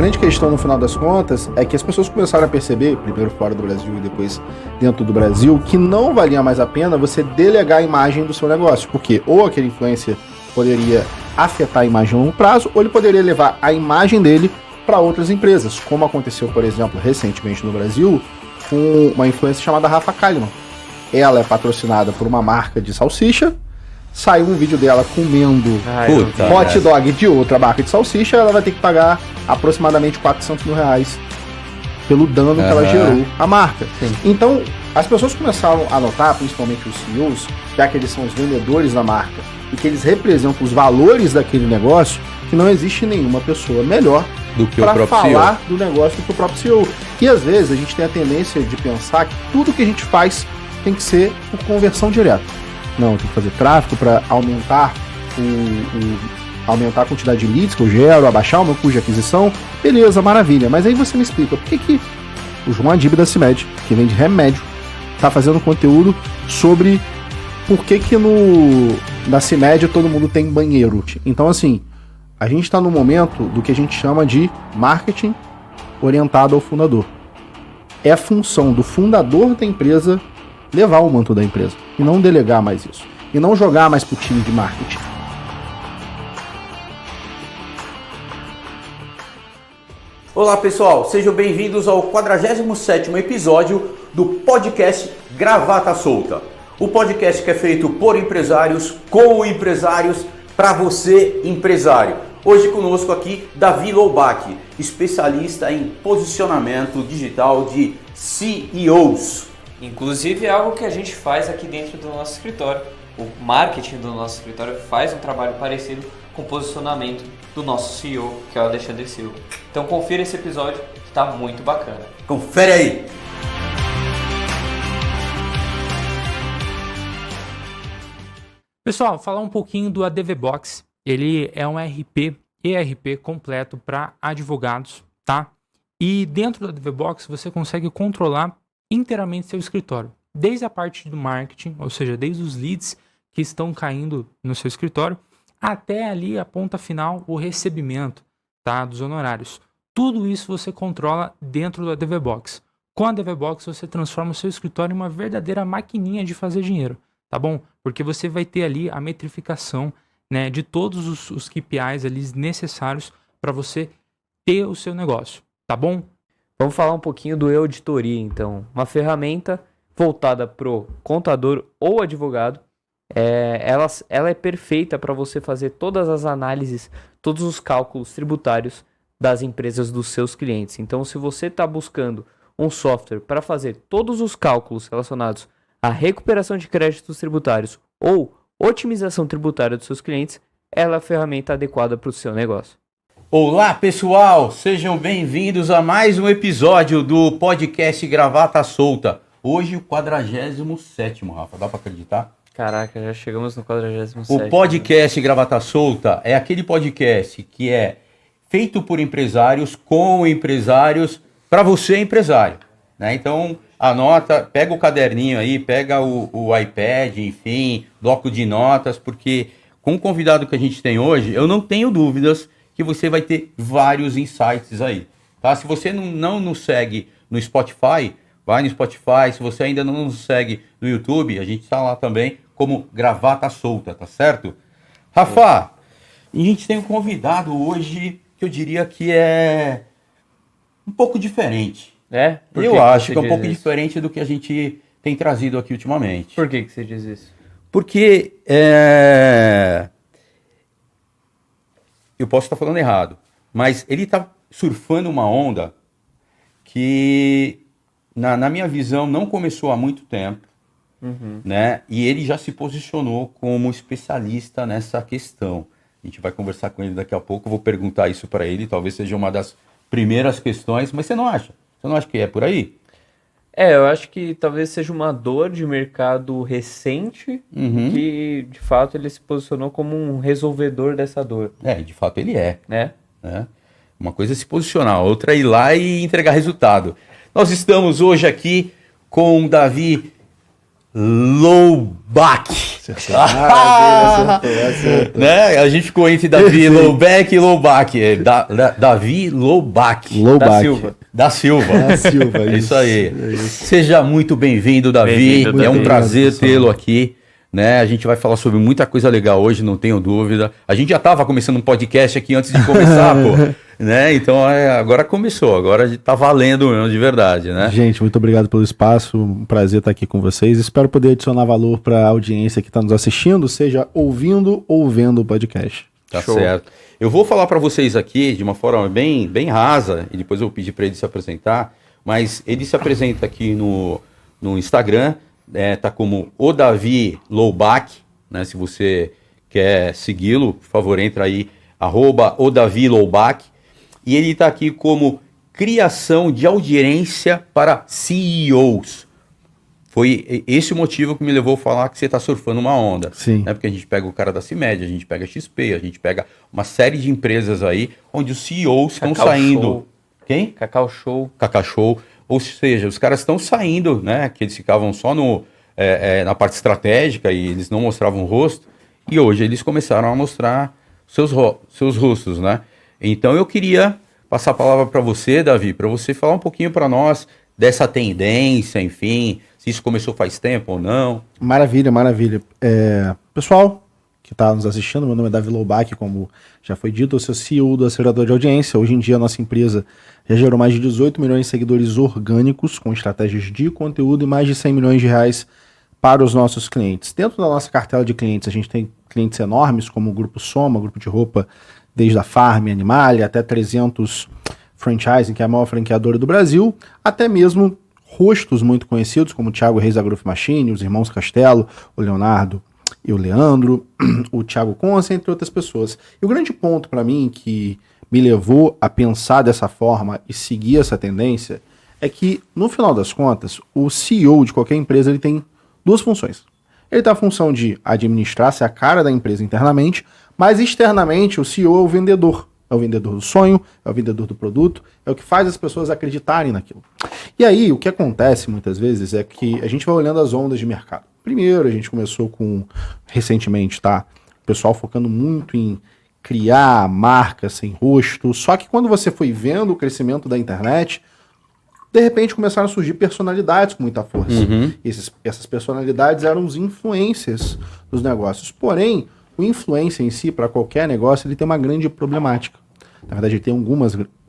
grande questão no final das contas é que as pessoas começaram a perceber, primeiro fora do Brasil e depois dentro do Brasil, que não valia mais a pena você delegar a imagem do seu negócio, porque ou aquele influencer poderia afetar a imagem a longo prazo, ou ele poderia levar a imagem dele para outras empresas, como aconteceu, por exemplo, recentemente no Brasil, com uma influencer chamada Rafa Kalimann. Ela é patrocinada por uma marca de salsicha, saiu um vídeo dela comendo hot dog de outra marca de salsicha, ela vai ter que pagar aproximadamente R$400 mil pelo dano que ela gerou à marca. Sim. Então, as pessoas começaram a notar, principalmente os CEOs, já que eles são os vendedores da marca, e que eles representam os valores daquele negócio, que não existe nenhuma pessoa melhor do que para falar CEO do negócio do que o próprio CEO. E às vezes a gente tem a tendência de pensar que tudo que a gente faz tem que ser por conversão direta. Não, tem que fazer tráfego para aumentar aumentar a quantidade de leads que eu gero, abaixar o meu custo de aquisição. Beleza, maravilha. Mas aí você me explica, por que o João Adib da CIMED, que vende remédio, está fazendo conteúdo sobre por que na CIMED todo mundo tem banheiro. Então, assim, a gente está no momento do que a gente chama de marketing orientado ao fundador. É a função do fundador da empresa levar o manto da empresa e não delegar mais isso. E não jogar mais pro time de marketing. Olá pessoal, sejam bem-vindos ao 47º episódio do podcast Gravata Solta. O podcast que é feito por empresários, com empresários, para você empresário. Hoje conosco aqui Davi Loubach, especialista em posicionamento digital de CEOs. Inclusive é algo que a gente faz aqui dentro do nosso escritório. O marketing do nosso escritório faz um trabalho parecido com o posicionamento do nosso CEO, que é o Alexandre Silva. Então confira esse episódio que está muito bacana. Confere aí! Pessoal, falar um pouquinho do ADV Box. Ele é um ERP completo para advogados, tá? E dentro do ADV Box você consegue controlar inteiramente seu escritório. Desde a parte do marketing, ou seja, desde os leads que estão caindo no seu escritório, até ali a ponta final, o recebimento, tá, dos honorários. Tudo isso você controla dentro do ADV Box. Com a ADV Box você transforma o seu escritório em uma verdadeira maquininha de fazer dinheiro, tá bom? Porque você vai ter ali a metrificação, né, de todos os KPIs ali necessários para você ter o seu negócio, tá bom? Vamos falar um pouquinho do e-auditoria, então. Uma ferramenta voltada para o contador ou advogado. Ela é perfeita para você fazer todas as análises, todos os cálculos tributários das empresas dos seus clientes. Então, se você está buscando um software para fazer todos os cálculos relacionados à recuperação de créditos tributários ou otimização tributária dos seus clientes, ela é a ferramenta adequada para o seu negócio. Olá pessoal, sejam bem-vindos a mais um episódio do podcast Gravata Solta. Hoje o 47º, Rafa, dá para acreditar? Caraca, já chegamos no 47º. O podcast Gravata Solta é aquele podcast que é feito por empresários, com empresários, para você empresário, né? Então anota, pega o caderninho aí, pega o iPad, enfim, bloco de notas, porque com o convidado que a gente tem hoje, eu não tenho dúvidas que você vai ter vários insights aí, tá? Se você não nos segue no Spotify, vai no Spotify. Se você ainda não nos segue no YouTube, a gente está lá também como Gravata Solta, tá certo? Rafa, a gente tem um convidado hoje que eu diria que é um pouco diferente. É? Eu acho que é um pouco diferente do que a gente tem trazido aqui ultimamente. Por que você diz isso? Porque eu posso estar falando errado, mas ele está surfando uma onda que, na minha visão, não começou há muito tempo, né? E ele já se posicionou como especialista nessa questão. A gente vai conversar com ele daqui a pouco, eu vou perguntar isso para ele, talvez seja uma das primeiras questões, mas você não acha? Você não acha que é por aí? Eu acho que talvez seja uma dor de mercado recente, que de fato ele se posicionou como um resolvedor dessa dor. De fato ele é. Né? Uma coisa é se posicionar, outra é ir lá e entregar resultado. Nós estamos hoje aqui com Davi Loubach. Acertou. Né? A gente ficou entre Davi Loubeck e Louback. Davi Louback. Da Silva. Da Silva. É isso aí. Seja muito bem-vindo, Davi. Bem-vindo, é um Davi. prazer tê-lo aqui. Né? A gente vai falar sobre muita coisa legal hoje, não tenho dúvida. A gente já estava começando um podcast aqui antes de começar, pô. Né? Então agora começou, agora tá valendo mesmo, de verdade, né? Gente, muito obrigado pelo espaço, um prazer estar aqui com vocês. Espero poder adicionar valor para a audiência que está nos assistindo, seja ouvindo ou vendo o podcast. Tá Show. certo. Eu vou falar para vocês aqui de uma forma bem rasa, e depois eu vou pedir para ele se apresentar, mas ele se apresenta aqui no Instagram, tá como o Davi Louback, né? Se você quer segui-lo, por favor, entra aí, @o Davi Louback. E ele está aqui como criação de audiência para CEOs. Foi esse o motivo que me levou a falar que você está surfando uma onda. Sim. Né? Porque a gente pega o cara da CIMED, a gente pega a XP, a gente pega uma série de empresas aí onde os CEOs estão Cacau saindo. Show. Quem? Cacau Show. Cacau Show. Ou seja, os caras estão saindo, né? Que eles ficavam só na parte estratégica e eles não mostravam o rosto. E hoje eles começaram a mostrar seus rostos, né? Então eu queria passar a palavra para você, Davi, para você falar um pouquinho para nós dessa tendência, enfim, se isso começou faz tempo ou não. Maravilha. Pessoal que está nos assistindo, meu nome é Davi Louback, como já foi dito, eu sou CEO do Acelerador de Audiência. Hoje em dia a nossa empresa já gerou mais de 18 milhões de seguidores orgânicos com estratégias de conteúdo e mais de 100 milhões de reais para os nossos clientes. Dentro da nossa cartela de clientes, a gente tem clientes enormes como o Grupo Soma, grupo de roupa, desde a Farm, Animalia, até 300 Franchising, que é a maior franqueadora do Brasil, até mesmo rostos muito conhecidos, como o Thiago Reis da Growth Machine, os irmãos Castelo, o Leonardo e o Leandro, o Thiago Conce, entre outras pessoas. E o grande ponto para mim que me levou a pensar dessa forma e seguir essa tendência é que, no final das contas, o CEO de qualquer empresa ele tem duas funções. Ele tem a função de administrar, ser a cara da empresa internamente, mas externamente o CEO é o vendedor. É o vendedor do sonho, é o vendedor do produto, é o que faz as pessoas acreditarem naquilo. E aí, o que acontece muitas vezes é que a gente vai olhando as ondas de mercado. Primeiro, a gente começou recentemente, tá? O pessoal focando muito em criar marca sem rosto. Só que quando você foi vendo o crescimento da internet, de repente começaram a surgir personalidades com muita força. Uhum. Essas personalidades eram os influencers dos negócios. Porém, o influencer em si, para qualquer negócio, ele tem uma grande problemática. Na verdade, ele tem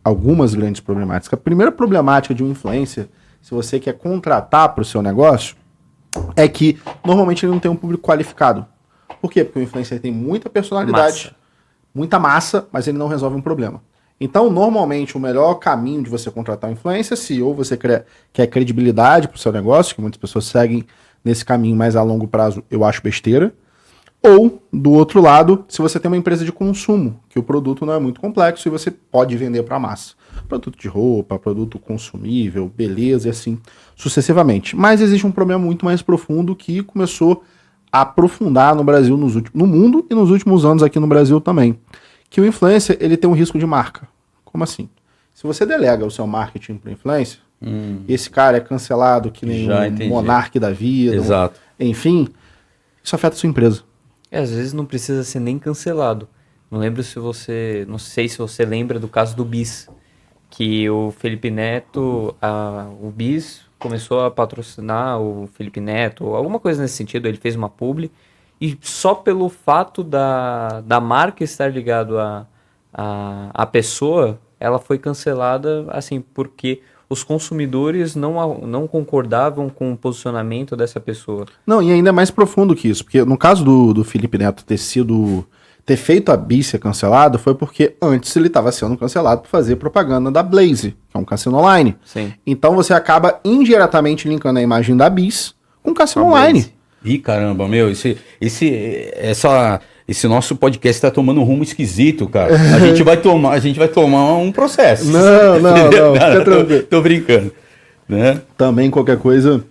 algumas grandes problemáticas. A primeira problemática de um influencer, se você quer contratar para o seu negócio, é que normalmente ele não tem um público qualificado. Por quê? Porque o influencer tem muita personalidade, muita massa, mas ele não resolve um problema. Então, normalmente, o melhor caminho de você contratar um influencer, se ou você quer credibilidade para o seu negócio, que muitas pessoas seguem nesse caminho, mas a longo prazo eu acho besteira, ou, do outro lado, se você tem uma empresa de consumo, que o produto não é muito complexo e você pode vender para massa. Produto de roupa, produto consumível, beleza e assim sucessivamente. Mas existe um problema muito mais profundo que começou a aprofundar no Brasil, no mundo e nos últimos anos aqui no Brasil também. Que o influencer ele tem um risco de marca. Como assim? Se você delega o seu marketing para o influencer, esse cara é cancelado que nem um monarca da vida, Exato. Enfim, isso afeta a sua empresa. Às vezes não precisa ser nem cancelado. Não sei se você lembra do caso do Bis, que o Felipe Neto, o Bis começou a patrocinar o Felipe Neto, alguma coisa nesse sentido, ele fez uma publi, e só pelo fato da marca estar ligado à pessoa, ela foi cancelada, assim, porque os consumidores não concordavam com o posicionamento dessa pessoa. Não, e ainda é mais profundo que isso, porque no caso do Felipe Neto ter feito a Bis ser cancelado, foi porque antes ele estava sendo cancelado por fazer propaganda da Blaze, que é um cassino online. Sim. Então você acaba indiretamente linkando a imagem da Bis com o cassino online. Ih, caramba, meu, esse nosso podcast tá tomando um rumo esquisito, cara. A gente vai tomar um processo. Não, fica tranquilo. Tô brincando, né? Também qualquer coisa,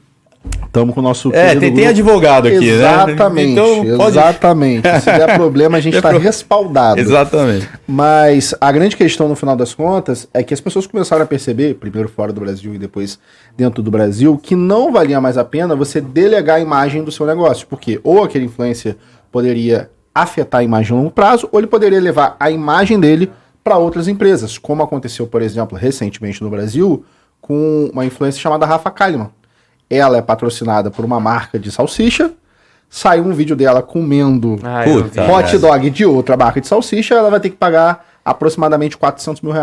Estamos com o nosso Tem grupo. advogado aqui, Exatamente, né? Então, exatamente. Se der problema, a gente está respaldado. Exatamente. Mas a grande questão, no final das contas, é que as pessoas começaram a perceber, primeiro fora do Brasil e depois dentro do Brasil, que não valia mais a pena você delegar a imagem do seu negócio. Porque ou aquele influencer poderia afetar a imagem a longo prazo, ou ele poderia levar a imagem dele para outras empresas, como aconteceu, por exemplo, recentemente no Brasil, com uma influencer chamada Rafa Kalimann. Ela é patrocinada por uma marca de salsicha, saiu um vídeo dela comendo hot dog de outra marca de salsicha, ela vai ter que pagar aproximadamente R$400 mil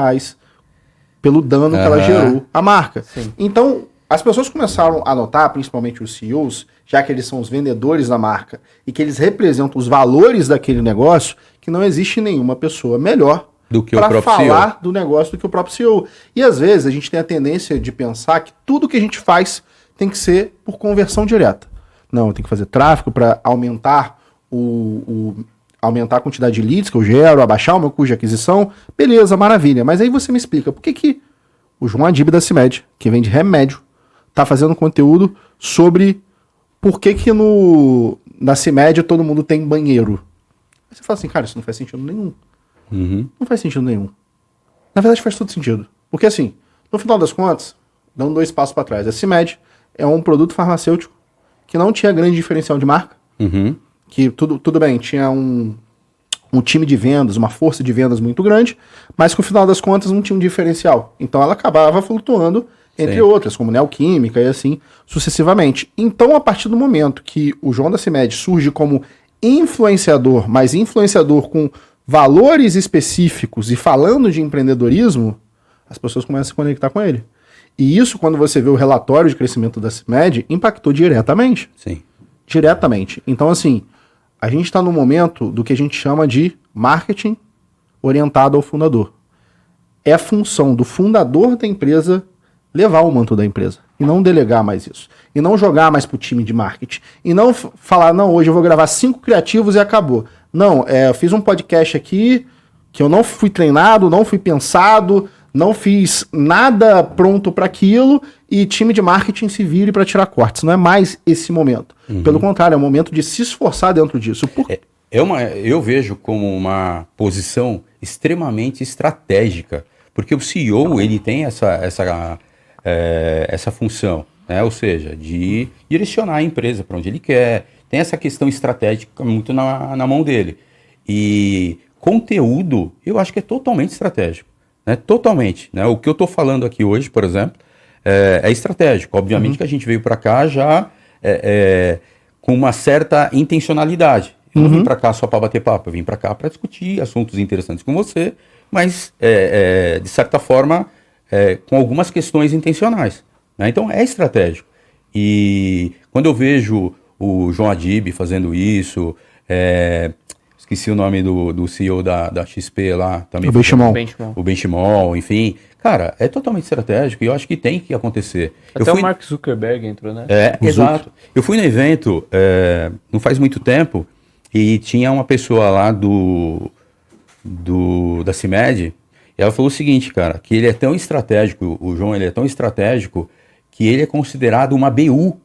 pelo dano que ela gerou à marca. Sim. Então, as pessoas começaram a notar, principalmente os CEOs, já que eles são os vendedores da marca e que eles representam os valores daquele negócio, que não existe nenhuma pessoa melhor do que o próprio falar CEO. do negócio do que o próprio CEO. E às vezes a gente tem a tendência de pensar que tudo que a gente faz tem que ser por conversão direta. Não, eu tenho que fazer tráfego para aumentar aumentar a quantidade de leads que eu gero, abaixar o meu custo de aquisição. Beleza, maravilha. Mas aí você me explica, por que o João Adib da CIMED, que vende remédio, está fazendo conteúdo sobre por que na CIMED todo mundo tem banheiro? Aí você fala assim, cara, isso não faz sentido nenhum. Não faz sentido nenhum. Na verdade faz todo sentido. Porque assim, no final das contas, dando 2 passos para trás, a CIMED é um produto farmacêutico que não tinha grande diferencial de marca, que tudo bem, tinha um time de vendas, uma força de vendas muito grande, mas que no final das contas não tinha um diferencial. Então ela acabava flutuando entre outras, como Neoquímica e assim sucessivamente. Então, a partir do momento que o João da CIMED surge como influenciador, mas influenciador com valores específicos e falando de empreendedorismo, as pessoas começam a se conectar com ele. E isso, quando você vê o relatório de crescimento da CIMED, impactou diretamente. Sim. Diretamente. Então, assim, a gente está no momento do que a gente chama de marketing orientado ao fundador. É a função do fundador da empresa levar o manto da empresa. E não delegar mais isso. E não jogar mais pro time de marketing. E não falar, não, hoje eu vou gravar 5 criativos e acabou. Não, eu fiz um podcast aqui que eu não fui treinado, não fui pensado, não fiz nada pronto para aquilo e time de marketing se vire para tirar cortes. Não é mais esse momento. Pelo contrário, é o momento de se esforçar dentro disso. Eu vejo como uma posição extremamente estratégica, porque o CEO ele tem essa função, né? Ou seja, de direcionar a empresa para onde ele quer. Tem essa questão estratégica muito na mão dele. E conteúdo, eu acho que é totalmente estratégico. Né? Totalmente. Né? O que eu estou falando aqui hoje, por exemplo, é estratégico. Obviamente que a gente veio para cá já com uma certa intencionalidade. Eu não vim para cá só para bater papo, eu vim para cá para discutir assuntos interessantes com você, mas, de certa forma, com algumas questões intencionais. Né? Então, é estratégico. E quando eu vejo o João Adib fazendo isso, esqueci o nome do CEO da XP lá, também. O Benchimol, enfim. Cara, é totalmente estratégico e eu acho que tem que acontecer. Até o Mark Zuckerberg entrou, né? Exato. Eu fui no evento, não faz muito tempo, e tinha uma pessoa lá da CIMED, e ela falou o seguinte, cara, que ele é tão estratégico, o João, ele é tão estratégico, que ele é considerado uma BU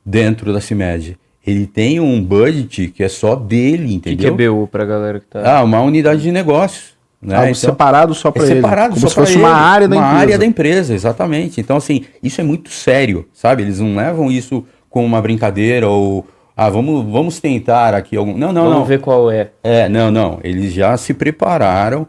dentro da CIMED. Ele tem um budget que é só dele, entendeu? O que é BU pra galera que tá... uma unidade de negócios. Né? Algo separado só para ele. Separado como só se fosse uma área da empresa. Uma área da empresa, exatamente. Então, assim, isso é muito sério, sabe? Eles não levam isso como uma brincadeira ou... vamos tentar aqui algum... Não. Vamos ver qual é. Não. Eles já se prepararam.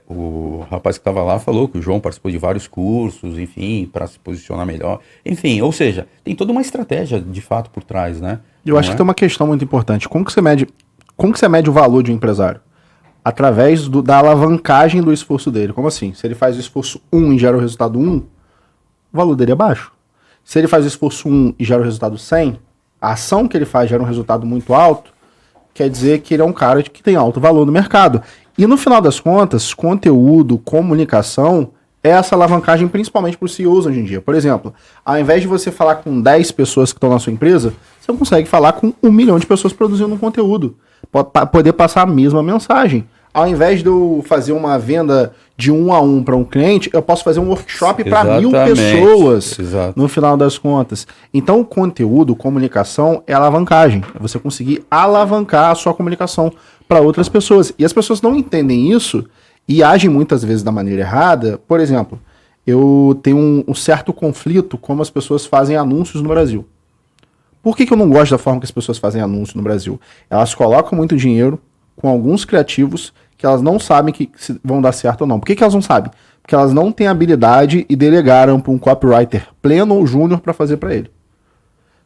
O rapaz que estava lá falou que o João participou de vários cursos, enfim, para se posicionar melhor. Enfim, ou seja, tem toda uma estratégia de fato por trás, né? Eu acho que tem uma questão muito importante. Como que você mede o valor de um empresário? Através da alavancagem do esforço dele. Como assim? Se ele faz o esforço 1 e gera o resultado 1, o valor dele é baixo. Se ele faz o esforço 1 e gera o resultado 100, a ação que ele faz gera um resultado muito alto, quer dizer que ele é um cara que tem alto valor no mercado. E no final das contas, conteúdo, comunicação, é essa alavancagem principalmente para os CEOs hoje em dia. Por exemplo, ao invés de você falar com 10 pessoas que estão na sua empresa, você consegue falar com 1 milhão de pessoas produzindo um conteúdo. Para poder passar a mesma mensagem. Ao invés de eu fazer uma venda de 1 a 1 para um cliente, eu posso fazer um workshop para 1000 pessoas no final das contas. Então, o conteúdo, comunicação é alavancagem. É você conseguir alavancar a sua comunicação para outras pessoas. E as pessoas não entendem isso e agem muitas vezes da maneira errada. Por exemplo, eu tenho um certo conflito como as pessoas fazem anúncios no Brasil. Por que eu não gosto da forma que as pessoas fazem anúncio no Brasil? Elas colocam muito dinheiro com alguns criativos que elas não sabem que vão dar certo ou não. Por que elas não sabem? Porque elas não têm habilidade e delegaram para um copywriter pleno ou júnior para fazer para ele.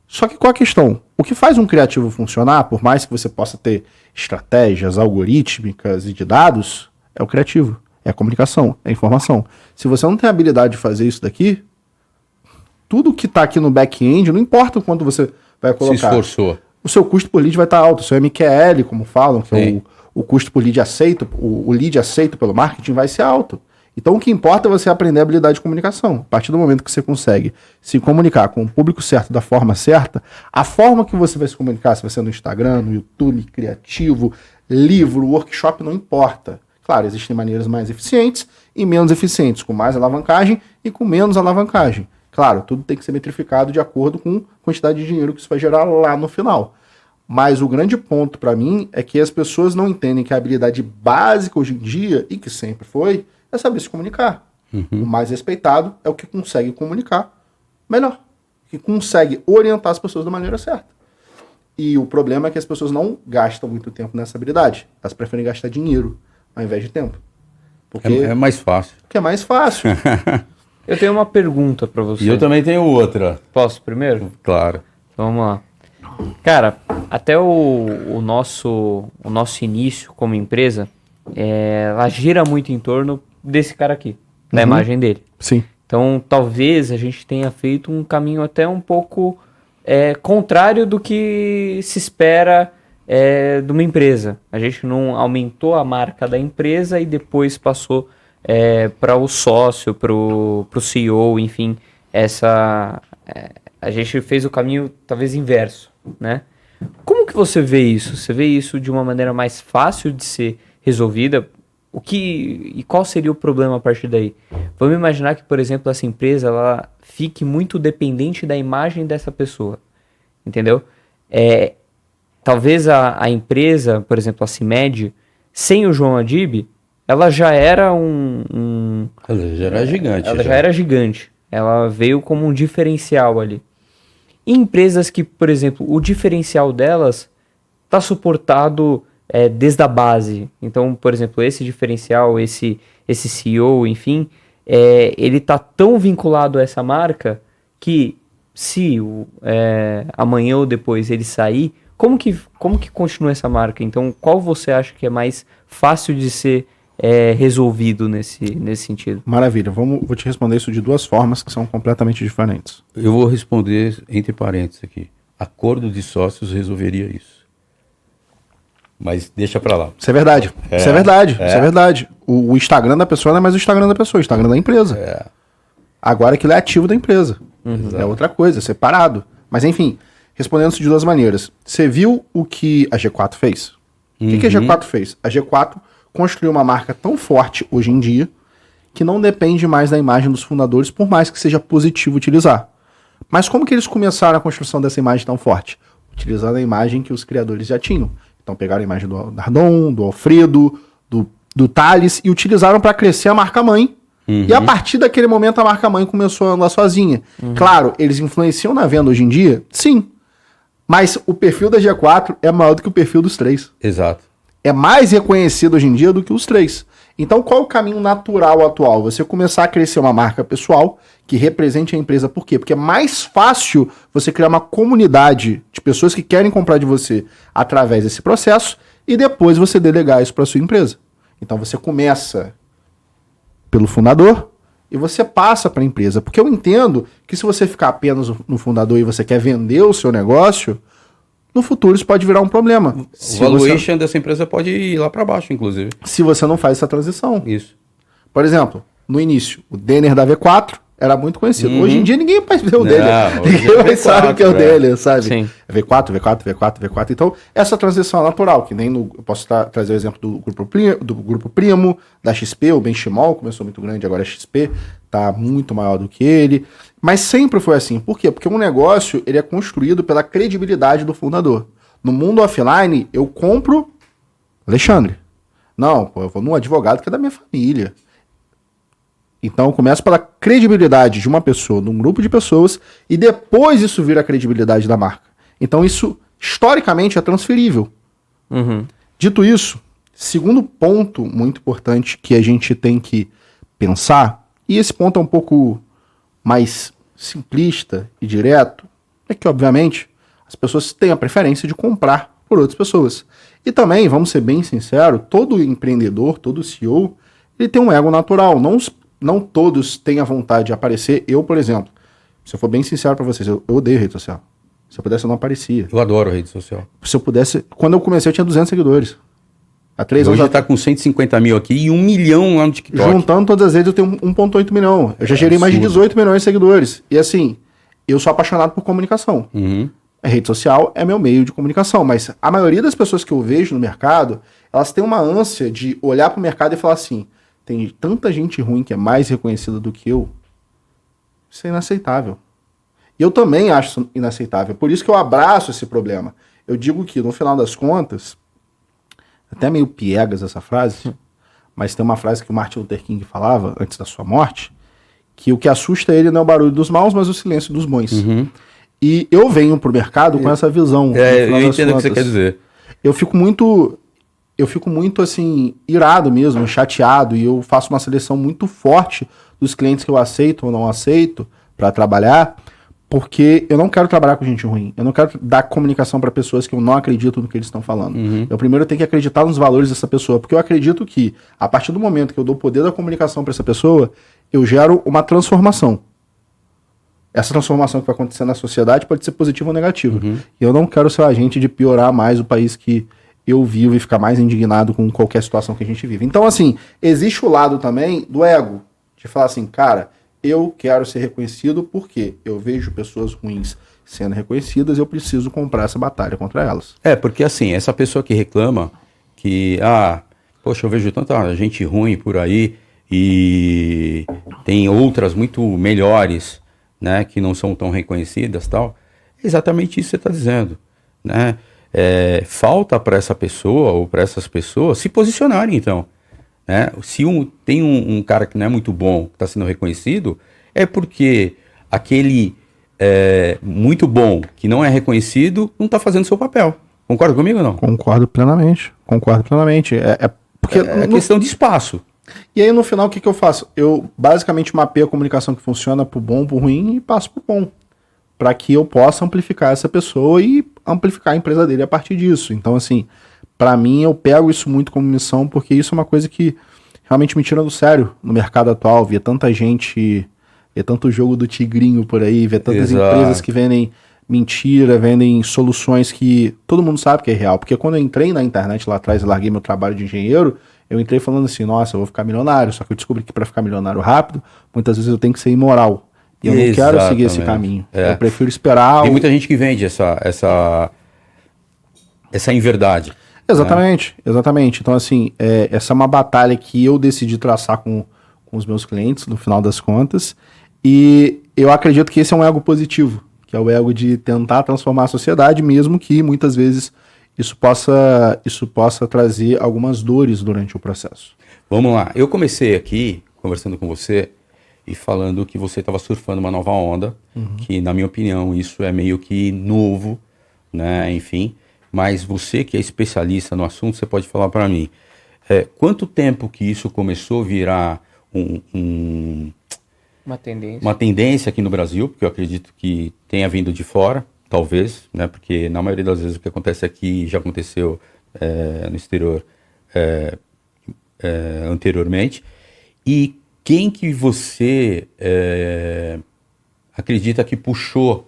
Só que qual a questão? O que faz um criativo funcionar, por mais que você possa ter estratégias algorítmicas e de dados, é o criativo, é a comunicação, é a informação. Se você não tem habilidade de fazer isso daqui, tudo que está aqui no back-end, não importa o quanto você vai colocar. Se esforçou. O seu custo por lead vai estar alto, o seu MQL, como falam, que é o custo por lead aceito, o lead aceito pelo marketing vai ser alto. Então o que importa é você aprender a habilidade de comunicação. A partir do momento que você consegue se comunicar com o público certo, da forma certa, a forma que você vai se comunicar, se vai ser no Instagram, no YouTube, criativo, livro, workshop, não importa. Claro, existem maneiras mais eficientes e menos eficientes, com mais alavancagem e com menos alavancagem. Claro, tudo tem que ser metrificado de acordo com a quantidade de dinheiro que isso vai gerar lá no final. Mas o grande ponto para mim é que as pessoas não entendem que a habilidade básica hoje em dia, e que sempre foi, é saber se comunicar. O mais respeitado é o que consegue comunicar melhor, que consegue orientar as pessoas da maneira certa. E o problema é que as pessoas não gastam muito tempo nessa habilidade. Elas preferem gastar dinheiro ao invés de tempo. Porque É mais fácil. Porque é mais fácil. Eu tenho uma pergunta pra você. E eu também tenho outra. Posso primeiro? Claro. Então, vamos lá. Cara, até o nosso início como empresa, ela gira muito em torno desse cara aqui, da imagem dele. Sim. Então, talvez a gente tenha feito um caminho até um pouco contrário do que se espera de uma empresa. A gente não aumentou a marca da empresa e depois passou para o sócio, para o CEO, enfim, a gente fez o caminho talvez inverso, né? Como que você vê isso? Você vê isso de uma maneira mais fácil de ser resolvida? E qual seria o problema a partir daí? Vamos imaginar que, por exemplo, essa empresa ela fique muito dependente da imagem dessa pessoa, entendeu? Talvez a empresa, por exemplo, a CIMED, sem o João Adib, ela já era Ela já era gigante. Ela já era gigante. Ela veio como um diferencial ali. E empresas que, por exemplo, o diferencial delas está suportado desde a base. Então, por exemplo, esse diferencial, esse CEO, enfim, ele está tão vinculado a essa marca que se amanhã ou depois ele sair, como que continua essa marca? Então, qual você acha que é mais fácil de ser resolvido nesse sentido? Maravilha, vou te responder isso de duas formas que são completamente diferentes. Eu vou responder entre parênteses aqui. Acordo de sócios resolveria isso. Mas deixa pra lá. Isso é verdade. Isso é verdade. O Instagram da pessoa não é mais o Instagram da pessoa, o Instagram da empresa. Agora aquilo é ativo da empresa. É outra coisa, separado. Mas enfim, respondendo isso de duas maneiras. Você viu o que a G4 fez? O que a G4 fez? A G4 construiu uma marca tão forte hoje em dia que não depende mais da imagem dos fundadores, por mais que seja positivo utilizar. Mas como que eles começaram a construção dessa imagem tão forte? Utilizando a imagem que os criadores já tinham. Então pegaram a imagem do Nardon, do Alfredo, do Thales e utilizaram para crescer a marca-mãe. E a partir daquele momento a marca-mãe começou a andar sozinha. Claro, eles influenciam na venda hoje em dia? Sim. Mas o perfil da G4 é maior do que o perfil dos três. Exato. É mais reconhecido hoje em dia do que os três. Então qual é o caminho natural atual? Você começar a crescer uma marca pessoal que represente a empresa. Por quê? Porque é mais fácil você criar uma comunidade de pessoas que querem comprar de você através desse processo e depois você delegar isso para sua empresa. Então você começa pelo fundador e você passa para a empresa. Porque eu entendo que se você ficar apenas no fundador e você quer vender o seu negócio, no futuro isso pode virar um problema. O valuation dessa empresa pode ir lá para baixo, inclusive. Se você não faz essa transição. Isso. Por exemplo, no início, o Denner da V4 Era muito conhecido. Uhum. Hoje em dia ninguém mais vê o dele. Hoje Ninguém é mais sabe o que é o V4, dele, sabe? Sim. V4, V4, V4, V4. Então, essa transição é natural, que nem eu posso trazer o exemplo do grupo Primo, da XP, o Benchimol começou muito grande, agora a XP tá muito maior do que ele. Mas sempre foi assim. Por quê? Porque um negócio, ele é construído pela credibilidade do fundador. No mundo offline, eu compro Alexandre. Não, pô, eu vou num advogado que é da minha família. Então eu começo pela credibilidade de uma pessoa, de um grupo de pessoas, e depois isso vira a credibilidade da marca. Então isso, historicamente, é transferível. Uhum. Dito isso, segundo ponto muito importante que a gente tem que pensar, e esse ponto é um pouco mais simplista e direto, é que, obviamente, as pessoas têm a preferência de comprar por outras pessoas. E também, vamos ser bem sinceros, todo empreendedor, todo CEO, ele tem um ego natural. Não todos têm a vontade de aparecer. Eu, por exemplo, se eu for bem sincero pra vocês, eu odeio rede social. Se eu pudesse, eu não aparecia. Eu adoro rede social. Se eu pudesse... Quando eu comecei, eu tinha 200 seguidores. Há 3 anos Hoje tá com 150 mil aqui e 1 milhão lá no TikTok. Juntando todas as redes, eu tenho 1,8 milhão. Eu já gerei mais de 18 milhões de seguidores. E assim, eu sou apaixonado por comunicação. Uhum. A rede social é meu meio de comunicação, mas a maioria das pessoas que eu vejo no mercado, elas têm uma ânsia de olhar para o mercado e falar assim, tem tanta gente ruim que é mais reconhecida do que eu. Isso é inaceitável. E eu também acho isso inaceitável. Por isso que eu abraço esse problema. Eu digo que, no final das contas, até meio piegas essa frase, mas tem uma frase que o Martin Luther King falava, antes da sua morte, que o que assusta ele não é o barulho dos maus, mas o silêncio dos bons. Uhum. E eu venho pro mercado com essa visão. Eu entendo o que você quer dizer. Eu fico muito assim, irado mesmo, chateado, e eu faço uma seleção muito forte dos clientes que eu aceito ou não aceito para trabalhar, porque eu não quero trabalhar com gente ruim. Eu não quero dar comunicação para pessoas que eu não acredito no que eles estão falando. Uhum. Eu primeiro tenho que acreditar nos valores dessa pessoa, porque eu acredito que, a partir do momento que eu dou o poder da comunicação para essa pessoa, eu gero uma transformação. Essa transformação que vai acontecer na sociedade pode ser positiva ou negativa. Uhum. E eu não quero ser o agente de piorar mais o país que eu vivo e ficar mais indignado com qualquer situação que a gente vive. Então, assim, existe o lado também do ego, de falar assim, cara, eu quero ser reconhecido porque eu vejo pessoas ruins sendo reconhecidas, eu preciso comprar essa batalha contra elas. Porque assim, essa pessoa que reclama que, poxa, eu vejo tanta gente ruim por aí e tem outras muito melhores, né, que não são tão reconhecidas, tal. É exatamente isso que você está dizendo, né? Falta para essa pessoa ou para essas pessoas se posicionarem, então. Né? Se tem um cara que não é muito bom, que está sendo reconhecido, é porque aquele muito bom, que não é reconhecido, não está fazendo seu papel. Concorda comigo ou não? Concordo plenamente. Porque É questão de espaço. E aí, no final, o que eu faço? Eu basicamente mapeio a comunicação que funciona pro bom, pro ruim e passo pro bom. Para que eu possa amplificar essa pessoa e amplificar a empresa dele a partir disso. Então, assim, para mim, eu pego isso muito como missão, porque isso é uma coisa que realmente me tira do sério no mercado atual. Ver tanta gente, ver tanto jogo do tigrinho por aí, ver tantas empresas que vendem mentira, vendem soluções que todo mundo sabe que é real. Porque quando eu entrei na internet lá atrás e larguei meu trabalho de engenheiro, eu entrei falando assim, nossa, eu vou ficar milionário. Só que eu descobri que para ficar milionário rápido, muitas vezes eu tenho que ser imoral. E eu não quero seguir esse caminho. Eu prefiro esperar... Tem muita gente que vende essa inverdade. Exatamente, exatamente. Então, assim, essa é uma batalha que eu decidi traçar com os meus clientes, no final das contas. E eu acredito que esse é um ego positivo, que é o ego de tentar transformar a sociedade, mesmo que muitas vezes isso possa trazer algumas dores durante o processo. Vamos lá. Eu comecei aqui, conversando com você, e falando que você estava surfando uma nova onda, que, na minha opinião, isso é meio que novo, né? Enfim, mas você que é especialista no assunto, você pode falar para mim, quanto tempo que isso começou a virar uma tendência aqui no Brasil, porque eu acredito que tenha vindo de fora, talvez, né? Porque na maioria das vezes o que acontece aqui já aconteceu no exterior anteriormente. E quem que você acredita que puxou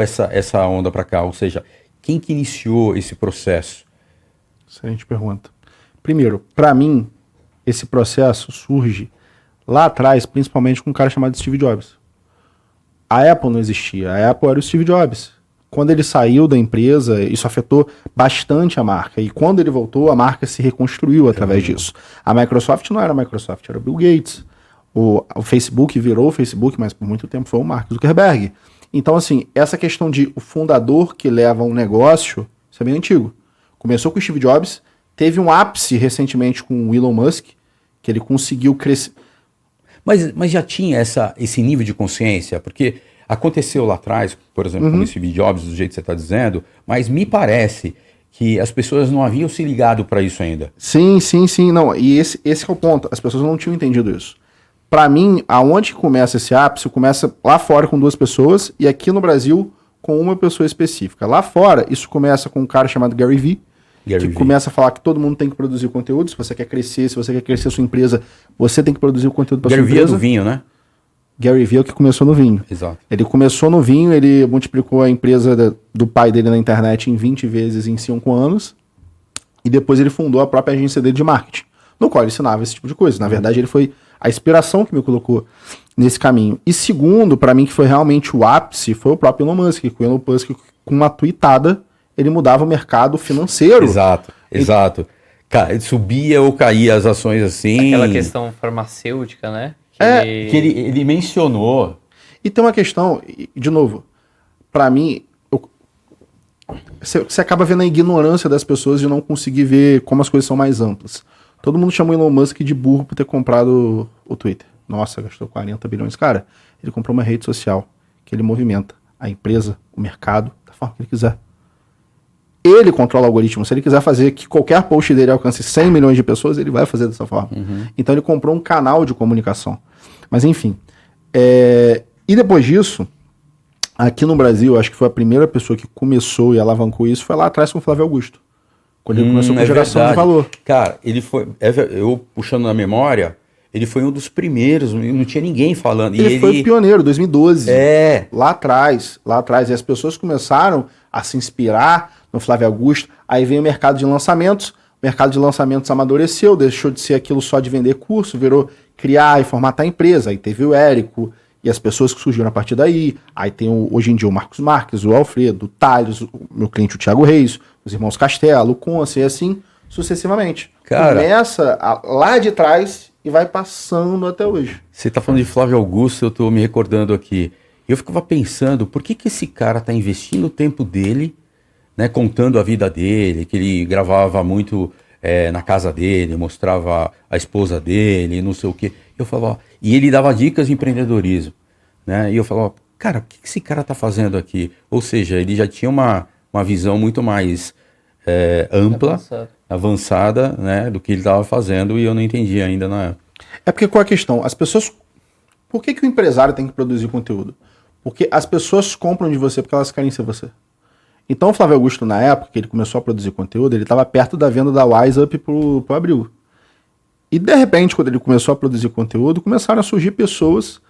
essa onda para cá? Ou seja, quem que iniciou esse processo? Excelente pergunta. Primeiro, para mim, esse processo surge lá atrás, principalmente com um cara chamado Steve Jobs. A Apple não existia, a Apple era o Steve Jobs. Quando ele saiu da empresa, isso afetou bastante a marca. E quando ele voltou, a marca se reconstruiu através disso. A Microsoft não era a Microsoft, era o Bill Gates. O Facebook virou o Facebook, mas por muito tempo foi o Mark Zuckerberg. Então, assim, essa questão de o fundador que leva um negócio, isso é bem antigo. Começou com o Steve Jobs, teve um ápice recentemente com o Elon Musk, que ele conseguiu crescer. Mas já tinha esse nível de consciência, porque aconteceu lá atrás, por exemplo, com o Steve Jobs, do jeito que você está dizendo, mas me parece que as pessoas não haviam se ligado para isso ainda. Sim. Não, e esse é o ponto. As pessoas não tinham entendido isso. Para mim, aonde começa esse ápice, começa lá fora com 2 pessoas e aqui no Brasil com uma pessoa específica. Lá fora, isso começa com um cara chamado Gary Vee, começa a falar que todo mundo tem que produzir conteúdo. Se você quer crescer, se você quer crescer a sua empresa, você tem que produzir o conteúdo para sua empresa. Gary Vee é do vinho, né? Gary Vee é o que começou no vinho. Exato. Ele começou no vinho, ele multiplicou a empresa do pai dele na internet em 20 vezes em 5 anos. E depois ele fundou a própria agência dele de marketing, no qual ele ensinava esse tipo de coisa. Na verdade, ele foi a inspiração que me colocou nesse caminho. E segundo, para mim, que foi realmente o ápice, foi o próprio Elon Musk. O Elon Musk, com uma tweetada, ele mudava o mercado financeiro. Exato. Subia ou caía as ações assim. Aquela questão farmacêutica, né? Que ele mencionou. E tem uma questão, de novo, para mim, você acaba vendo a ignorância das pessoas de não conseguir ver como as coisas são mais amplas. Todo mundo chamou Elon Musk de burro por ter comprado o Twitter. Nossa, gastou 40 bilhões. Cara, ele comprou uma rede social que ele movimenta a empresa, o mercado, da forma que ele quiser. Ele controla o algoritmo. Se ele quiser fazer que qualquer post dele alcance 100 milhões de pessoas, ele vai fazer dessa forma. Então ele comprou um canal de comunicação. Mas enfim. E depois disso, aqui no Brasil, acho que foi a primeira pessoa que começou e alavancou isso, foi lá atrás com o Flávio Augusto. Quando ele começou com geração de valor. Cara, ele foi. Eu puxando na memória, ele foi um dos primeiros, não tinha ninguém falando. Ele foi pioneiro, 2012. É. Lá atrás. E as pessoas começaram a se inspirar no Flávio Augusto. Aí veio o mercado de lançamentos. O mercado de lançamentos amadureceu, deixou de ser aquilo só de vender curso, virou criar e formatar a empresa. Aí teve o Érico e as pessoas que surgiram a partir daí. Aí tem hoje em dia o Marcos Marques, o Alfredo, o Thales, o meu cliente o Thiago Reis, os irmãos Castelo, o Conce, e assim sucessivamente. Cara, começa lá de trás e vai passando até hoje. Você tá falando de Flávio Augusto, eu tô me recordando aqui. Eu ficava pensando, por que esse cara tá investindo o tempo dele, né, contando a vida dele, que ele gravava muito na casa dele, mostrava a esposa dele, não sei o quê. Eu falava, e ele dava dicas de empreendedorismo, né? E eu falava, cara, o que esse cara tá fazendo aqui? Ou seja, ele já tinha uma visão muito mais ampla, avançada, né, do que ele estava fazendo, e eu não entendi ainda na época. É porque qual a questão? As pessoas... Por que o empresário tem que produzir conteúdo? Porque as pessoas compram de você porque elas querem ser você. Então o Flávio Augusto, na época que ele começou a produzir conteúdo, ele estava perto da venda da WiseUp pro Abril. E de repente, quando ele começou a produzir conteúdo, começaram a surgir pessoas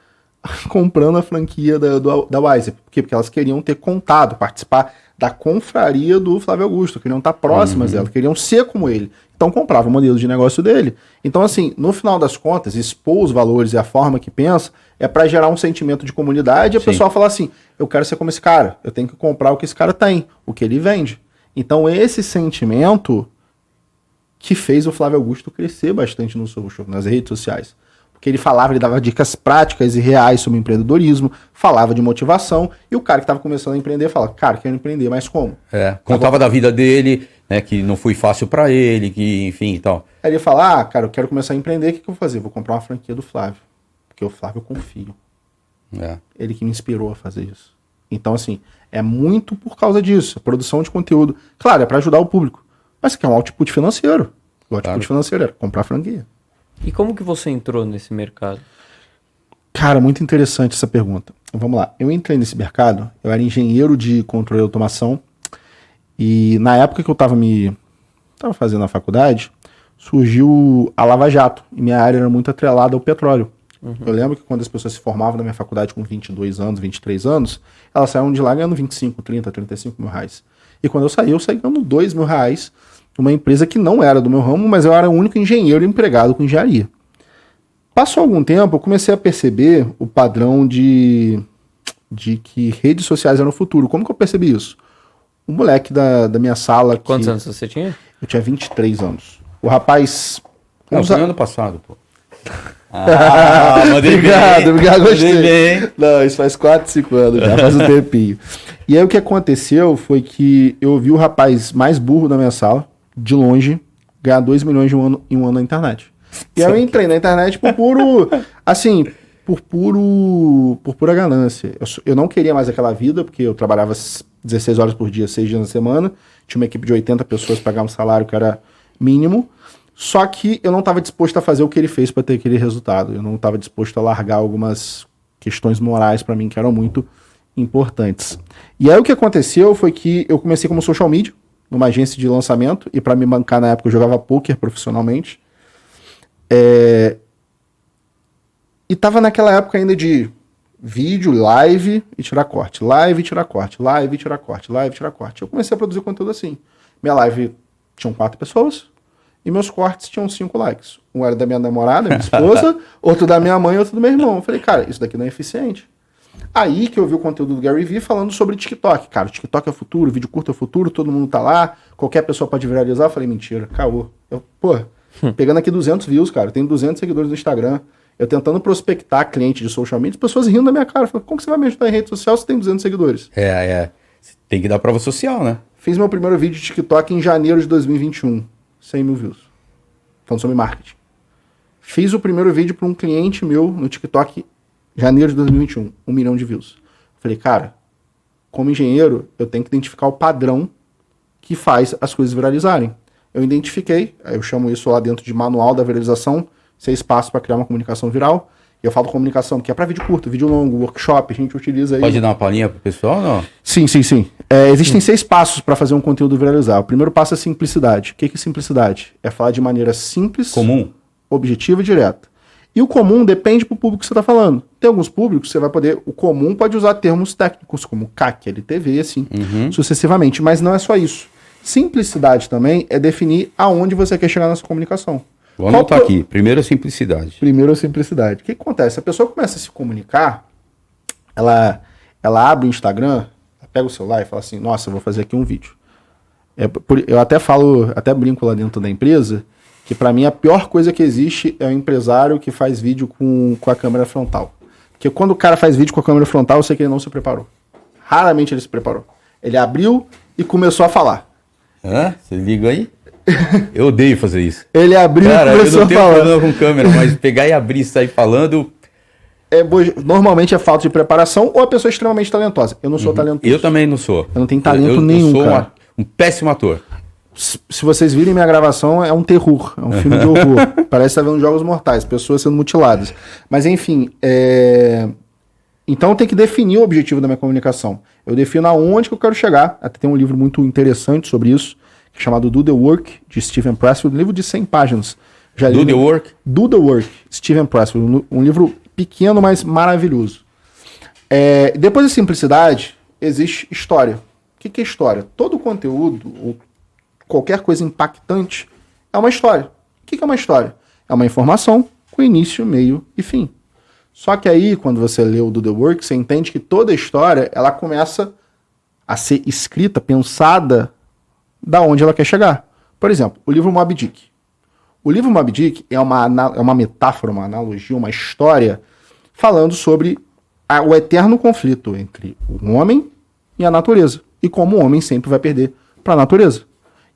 comprando a franquia da WiseUp. Por quê? Porque elas queriam ter contato, participar da confraria do Flávio Augusto, queriam estar próximas dela, queriam ser como ele. Então comprava o modelo de negócio dele. Então assim, no final das contas, expor os valores e a forma que pensa é para gerar um sentimento de comunidade e a pessoa falar assim, eu quero ser como esse cara, eu tenho que comprar o que esse cara tem, o que ele vende. Então esse sentimento que fez o Flávio Augusto crescer bastante no social, nas redes sociais. Porque ele falava, ele dava dicas práticas e reais sobre empreendedorismo, falava de motivação, e o cara que estava começando a empreender falava, cara, quero empreender, mas como? Contava da vida dele, né, que não foi fácil para ele, que enfim e tal. Aí ele fala, cara, eu quero começar a empreender, o que eu vou fazer? Vou comprar uma franquia do Flávio, porque o Flávio eu confio. Ele que me inspirou a fazer isso. Então, assim, é muito por causa disso, a produção de conteúdo. Claro, é para ajudar o público, mas que é um output financeiro. O output financeiro é comprar franquia. E como que você entrou nesse mercado? Cara, muito interessante essa pergunta. Vamos lá. Eu entrei nesse mercado, eu era engenheiro de controle e automação, e na época que eu tava fazendo a faculdade, surgiu a Lava Jato, e minha área era muito atrelada ao petróleo. Eu lembro que quando as pessoas se formavam na minha faculdade com 22 anos, 23 anos, elas saíam de lá ganhando 25, 30, 35 mil reais. E quando eu saí ganhando 2 mil reais, uma empresa que não era do meu ramo, mas eu era o único engenheiro empregado com engenharia. Passou algum tempo, eu comecei a perceber o padrão de que redes sociais eram o futuro. Como que eu percebi isso? O moleque da minha sala... Quantos anos você tinha? Eu tinha 23 anos. O rapaz... Não, foi no ano passado, pô. Obrigado, gostei. Mandei bem. Não, isso faz 4, 5 anos já, faz um tempinho. E aí o que aconteceu foi que eu vi o rapaz mais burro da minha sala, de longe, ganhar 2 milhões em um ano na internet. E aí eu entrei na internet por puro, assim, por pura ganância. Eu não queria mais aquela vida, porque eu trabalhava 16 horas por dia, 6 dias na semana, tinha uma equipe de 80 pessoas para pagar um salário que era mínimo. Só que eu não estava disposto a fazer o que ele fez para ter aquele resultado. Eu não estava disposto a largar algumas questões morais para mim que eram muito importantes. E aí o que aconteceu foi que eu comecei como social media, numa agência de lançamento, e para me bancar na época eu jogava poker profissionalmente. E tava naquela época ainda de vídeo, live e tirar corte. Live e tirar corte. Live e tirar corte. Live e tirar corte. Eu comecei a produzir conteúdo assim. Minha live tinham 4 pessoas. E meus cortes tinham 5 likes. Um era da minha namorada, minha esposa, outro da minha mãe e outro do meu irmão. Eu falei, cara, isso daqui não é eficiente. Aí que eu vi o conteúdo do Gary Vee falando sobre TikTok. Cara, o TikTok é o futuro, vídeo curto é o futuro, todo mundo tá lá, qualquer pessoa pode viralizar. Eu falei, mentira, caô. Pegando aqui 200 views, cara, eu tenho 200 seguidores no Instagram. Eu tentando prospectar cliente de social media, as pessoas rindo da minha cara. Falei, como que você vai me ajudar em rede social se tem 200 seguidores? Tem que dar prova social, né? Fiz meu primeiro vídeo de TikTok em janeiro de 2021. 100 mil views. Falando sobre marketing. Fiz o primeiro vídeo para um cliente meu no TikTok em janeiro de 2021. 1 milhão de views. Falei, cara, como engenheiro, eu tenho que identificar o padrão que faz as coisas viralizarem. Eu identifiquei, eu chamo isso lá dentro de manual da viralização, 6 passos para criar uma comunicação viral. E eu falo comunicação, que é para vídeo curto, vídeo longo, workshop, a gente utiliza aí. Pode dar uma palhinha pro pessoal ou não? Sim. Existem 6 passos para fazer um conteúdo viralizar. O primeiro passo é simplicidade. O que é simplicidade? É falar de maneira simples, Comum. objetiva e direta. E o comum depende pro público que você está falando. Tem alguns públicos que você vai poder... O comum pode usar termos técnicos, como CAC, LTV, assim, sucessivamente. Mas não é só isso. Simplicidade também é definir aonde você quer chegar na sua comunicação. Vou anotar aqui. Primeiro, simplicidade. Primeiro, simplicidade. O que acontece? A pessoa começa a se comunicar, ela abre o Instagram, pega o celular e fala assim, nossa, eu vou fazer aqui um vídeo. Eu até falo, até brinco lá dentro da empresa, que para mim a pior coisa que existe é o empresário que faz vídeo com a câmera frontal. Porque quando o cara faz vídeo com a câmera frontal, eu sei que ele não se preparou. Raramente ele se preparou. Ele abriu e começou a falar. Você liga aí? Eu odeio fazer isso. Ele abriu e começou a falar. Eu não tenho problema com câmera, mas pegar e abrir e sair falando... Normalmente é falta de preparação ou a pessoa é extremamente talentosa. Eu não sou talentoso. Eu também não sou. Eu não tenho talento nenhum, eu sou cara. um péssimo ator. Se vocês virem minha gravação, é um terror. É um filme de horror. Parece que tá vendo Jogos Mortais, pessoas sendo mutiladas. Mas enfim, então tem que definir o objetivo da minha comunicação. Eu defino aonde que eu quero chegar. Até tem um livro muito interessante sobre isso, chamado Do The Work, de Steven Pressfield, um livro de 100 páginas. Do The Work? Do The Work, Steven Pressfield, um livro pequeno, mas maravilhoso. Depois da simplicidade, existe história. O que é história? Todo conteúdo, ou qualquer coisa impactante, é uma história. O que é uma história? É uma informação com início, meio e fim. Só que aí, quando você lê o Do The Work, você entende que toda história, ela começa a ser escrita, pensada, da onde ela quer chegar. Por exemplo, o livro Moby Dick. O livro Moby Dick é uma metáfora, uma analogia, uma história falando sobre o eterno conflito entre o homem e a natureza. E como o homem sempre vai perder para a natureza.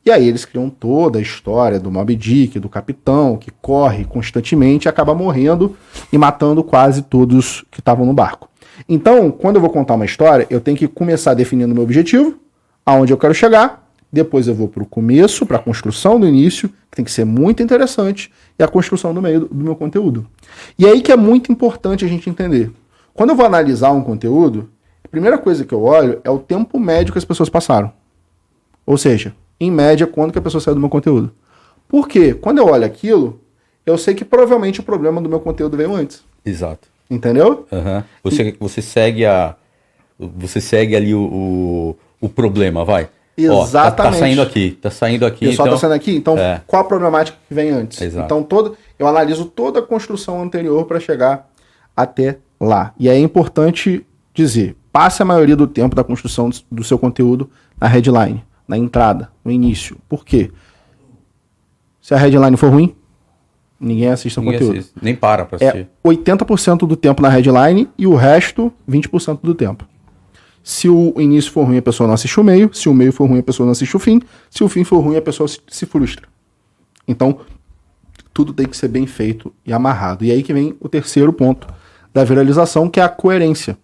E aí eles criam toda a história do Moby Dick, do capitão, que corre constantemente e acaba morrendo e matando quase todos que estavam no barco. Então, quando eu vou contar uma história, eu tenho que começar definindo o meu objetivo, aonde eu quero chegar. Depois eu vou para o começo, para a construção do início, que tem que ser muito interessante, e a construção do meio do meu conteúdo. E aí que é muito importante a gente entender. Quando eu vou analisar um conteúdo, a primeira coisa que eu olho é o tempo médio que as pessoas passaram. Ou seja, em média, quando que a pessoa saiu do meu conteúdo. Por quê? Quando eu olho aquilo, eu sei que provavelmente o problema do meu conteúdo veio antes. Exato. Entendeu? Você segue ali o problema, vai. Exatamente. Tá saindo aqui. O pessoal tá saindo aqui, então qual a problemática que vem antes? Exato. Então eu analiso toda a construção anterior para chegar até lá. E é importante dizer, passe a maioria do tempo da construção do seu conteúdo na headline, na entrada, no início. Por quê? Se a headline for ruim, ninguém assiste o conteúdo. Assiste, nem para assistir. 80% do tempo na headline e o resto, 20% do tempo. Se o início for ruim, a pessoa não assiste o meio. Se o meio for ruim, a pessoa não assiste o fim. Se o fim for ruim, a pessoa se frustra. Então, tudo tem que ser bem feito e amarrado. E aí que vem o terceiro ponto da viralização, que é a coerência.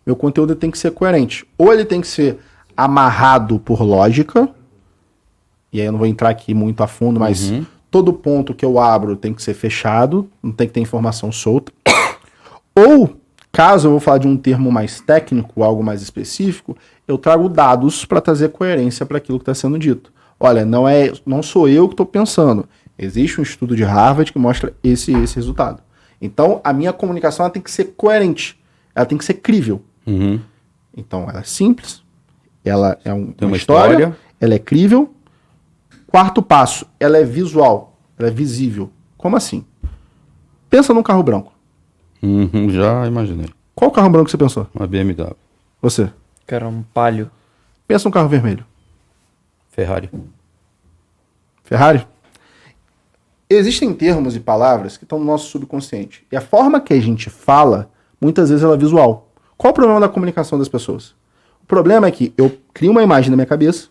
Meu conteúdo tem que ser coerente. Ou ele tem que ser amarrado por lógica, e aí eu não vou entrar aqui muito a fundo, mas todo ponto que eu abro tem que ser fechado, não tem que ter informação solta. Ou, caso eu vou falar de um termo mais técnico, algo mais específico, eu trago dados para trazer coerência para aquilo que está sendo dito. Olha, não sou eu que estou pensando. Existe um estudo de Harvard que mostra esse resultado. Então, a minha comunicação ela tem que ser coerente. Ela tem que ser crível. Então, ela é simples. Ela é uma história. Ela é crível. Quarto passo, ela é visual. Ela é visível. Como assim? Pensa num carro branco. Já imaginei. Qual carro branco você pensou? Uma BMW. Você? Cara, um Palio. Pensa num carro vermelho. Ferrari. Ferrari? Existem termos e palavras que estão no nosso subconsciente. E a forma que a gente fala, muitas vezes ela é visual. Qual o problema da comunicação das pessoas? O problema é que eu crio uma imagem na minha cabeça,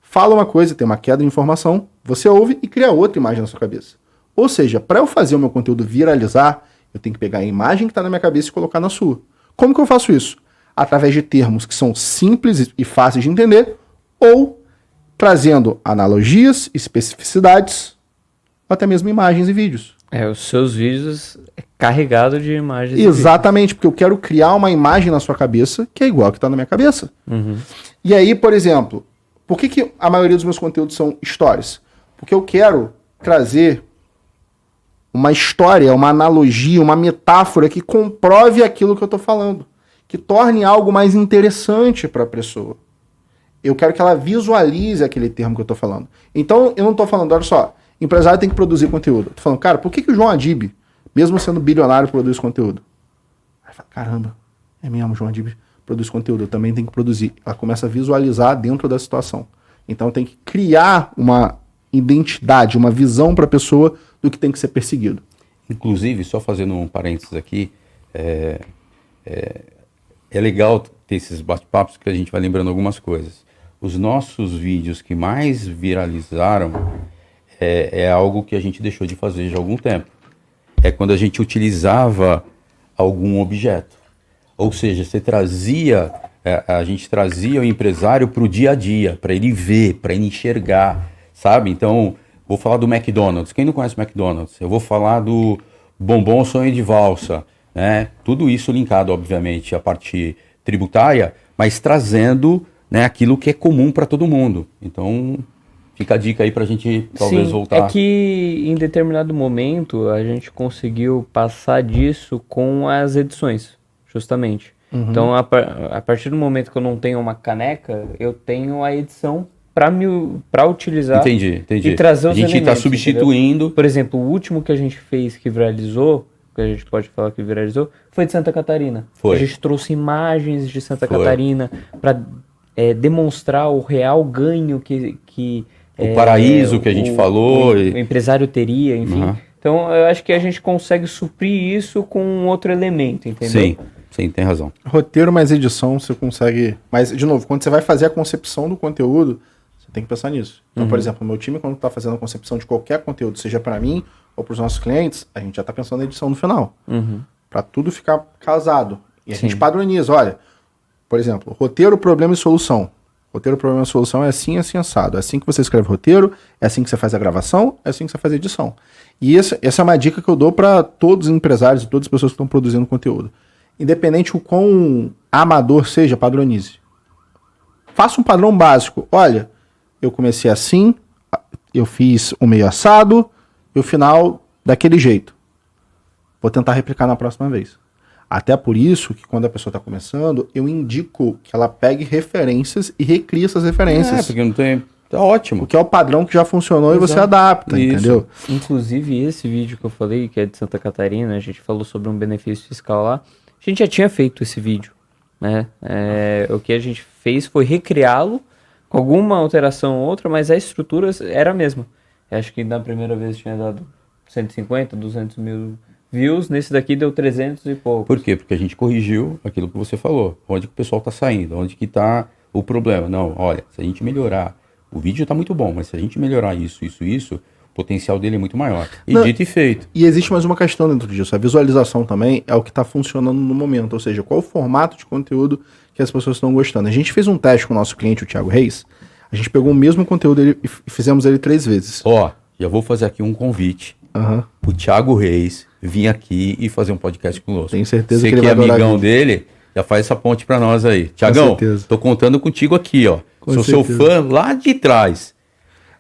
falo uma coisa, tem uma queda de informação, você ouve e cria outra imagem na sua cabeça. Ou seja, para eu fazer o meu conteúdo viralizar, eu tenho que pegar a imagem que está na minha cabeça e colocar na sua. Como que eu faço isso? Através de termos que são simples e fáceis de entender, ou trazendo analogias, especificidades, ou até mesmo imagens e vídeos. Os seus vídeos é carregado de imagens. Exatamente, porque eu quero criar uma imagem na sua cabeça que é igual a que está na minha cabeça. E aí, por exemplo, por que a maioria dos meus conteúdos são stories? Porque eu quero trazer uma história, uma analogia, uma metáfora que comprove aquilo que eu estou falando, que torne algo mais interessante para a pessoa. Eu quero que ela visualize aquele termo que eu estou falando. Então, eu não estou falando, olha só, empresário tem que produzir conteúdo. Eu tô falando, cara, por que o João Adib, mesmo sendo bilionário, produz conteúdo? Aí fala, caramba, é mesmo, o João Adib produz conteúdo, eu também tenho que produzir. Ela começa a visualizar dentro da situação. Então tem que criar uma identidade, uma visão para a pessoa do que tem que ser perseguido. Inclusive, só fazendo um parênteses aqui, é legal ter esses bate-papos que a gente vai lembrando algumas coisas. Os nossos vídeos que mais viralizaram é algo que a gente deixou de fazer já há algum tempo. É quando a gente utilizava algum objeto. Ou seja, a gente trazia o empresário para o dia a dia, para ele ver, para ele enxergar, sabe? Então, vou falar do McDonald's. Quem não conhece o McDonald's? Eu vou falar do bombom sonho de valsa, né? Tudo isso linkado, obviamente, à parte tributária, mas trazendo, né, aquilo que é comum para todo mundo. Então, fica a dica aí para a gente talvez voltar. É que em determinado momento a gente conseguiu passar disso com as edições, justamente. Então, a partir do momento que eu não tenho uma caneca, eu tenho a edição para utilizar. Entendi. E trazer os elementos. A gente está substituindo. Entendeu? Por exemplo, o último que a gente fez que viralizou, que a gente pode falar que viralizou, foi de Santa Catarina. Foi. A gente trouxe imagens de Santa Catarina para demonstrar o real ganho que o paraíso que a gente falou. O empresário teria, enfim. Então, eu acho que a gente consegue suprir isso com outro elemento, entendeu? Sim, tem razão. Roteiro mais edição, você consegue... Mas, de novo, quando você vai fazer a concepção do conteúdo, você tem que pensar nisso. Então, por exemplo, o meu time, quando está fazendo a concepção de qualquer conteúdo, seja para mim ou para os nossos clientes, a gente já está pensando na edição no final. Para tudo ficar casado. E a gente padroniza. Olha, por exemplo, roteiro, problema e solução. Roteiro, problema e solução é assim assado. É assim que você escreve roteiro, é assim que você faz a gravação, é assim que você faz a edição. E essa é uma dica que eu dou para todos os empresários e todas as pessoas que estão produzindo conteúdo. Independente o quão amador seja, padronize. Faça um padrão básico. Olha, eu comecei assim, eu fiz o meio assado e o final daquele jeito. Vou tentar replicar na próxima vez. Até por isso que quando a pessoa está começando, eu indico que ela pegue referências e recrie essas referências. Porque não tem... Tá ótimo. Porque é o padrão que já funcionou e você Exato. adapta, Isso. entendeu? Inclusive, esse vídeo que eu falei, que é de Santa Catarina, a gente falou sobre um benefício fiscal lá. A gente já tinha feito esse vídeo, né? O que a gente fez foi recriá-lo com alguma alteração ou outra, mas a estrutura era a mesma. Eu acho que na primeira vez tinha dado 150, 200 mil views, nesse daqui deu 300 e pouco. Por quê? Porque a gente corrigiu aquilo que você falou. Onde que o pessoal tá saindo, onde que tá o problema. Não, olha, se a gente melhorar, o vídeo tá muito bom, mas se a gente melhorar isso, o potencial dele é muito maior. E Não, dito e feito. E existe mais uma questão dentro disso. A visualização também é o que está funcionando no momento. Ou seja, qual o formato de conteúdo que as pessoas estão gostando. A gente fez um teste com o nosso cliente, o Thiago Reis. A gente pegou o mesmo conteúdo dele e fizemos ele 3 vezes. Ó, já vou fazer aqui um convite. Aham. O Thiago Reis vir aqui e fazer um podcast conosco. Tenho certeza Você que ele que é vai adorar amigão vir. dele, já faz essa ponte pra nós aí. Thiagão, certeza. tô contando contigo aqui, ó. Com Sou seu certeza. fã lá de trás.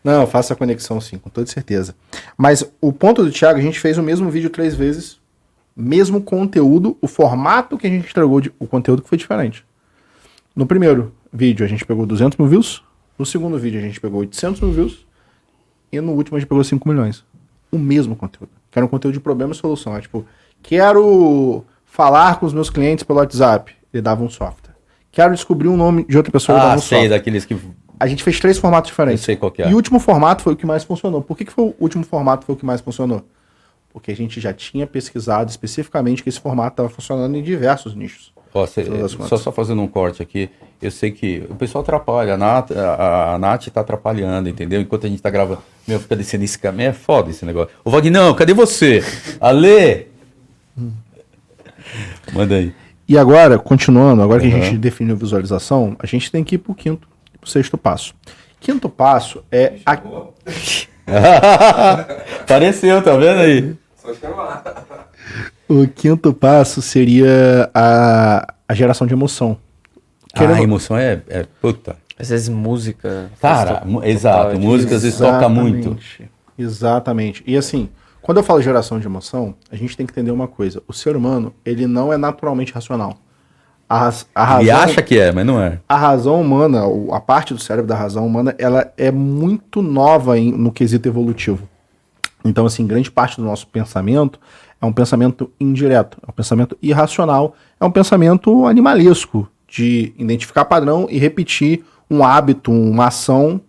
Não, eu faço a conexão sim, com toda certeza. Mas o ponto do Thiago, a gente fez o mesmo vídeo 3 vezes, mesmo conteúdo, o formato que a gente entregou, o conteúdo que foi diferente. No primeiro vídeo a gente pegou 200 mil views, no segundo vídeo a gente pegou 800 mil views, e no último a gente pegou 5 milhões. O mesmo conteúdo. Que era um conteúdo de problema e solução. É tipo, quero falar com os meus clientes pelo WhatsApp. Ele dava um software. Quero descobrir um nome de outra pessoa. Ele dava um sei, software. daqueles que... A gente fez 3 formatos diferentes. Eu sei qual que é. E o último formato foi o que mais funcionou. Por que foi o último formato foi o que mais funcionou? Porque a gente já tinha pesquisado especificamente que esse formato estava funcionando em diversos nichos. Ó, só fazendo um corte aqui, eu sei que o pessoal atrapalha, a Nath tá atrapalhando, entendeu? Enquanto a gente tá gravando, meu, fica descendo esse caminho, é foda esse negócio. Ô Vagnão, cadê você? Ale! Manda aí. E agora, continuando, agora que a gente definiu visualização, a gente tem que ir pro sexto passo. Quinto passo é Apareceu, tá vendo aí? o quinto passo seria a geração de emoção. A emoção é puta. Às vezes música... Cara, exato, música às vezes toca muito. Exatamente. E assim, quando eu falo geração de emoção, a gente tem que entender uma coisa. O ser humano, ele não é naturalmente racional. A razão, Ele acha que é, mas não é. A razão humana, a parte do cérebro da razão humana, ela é muito nova no quesito evolutivo. Então, assim, grande parte do nosso pensamento é um pensamento indireto, é um pensamento irracional, é um pensamento animalesco, de identificar padrão e repetir um hábito, uma ação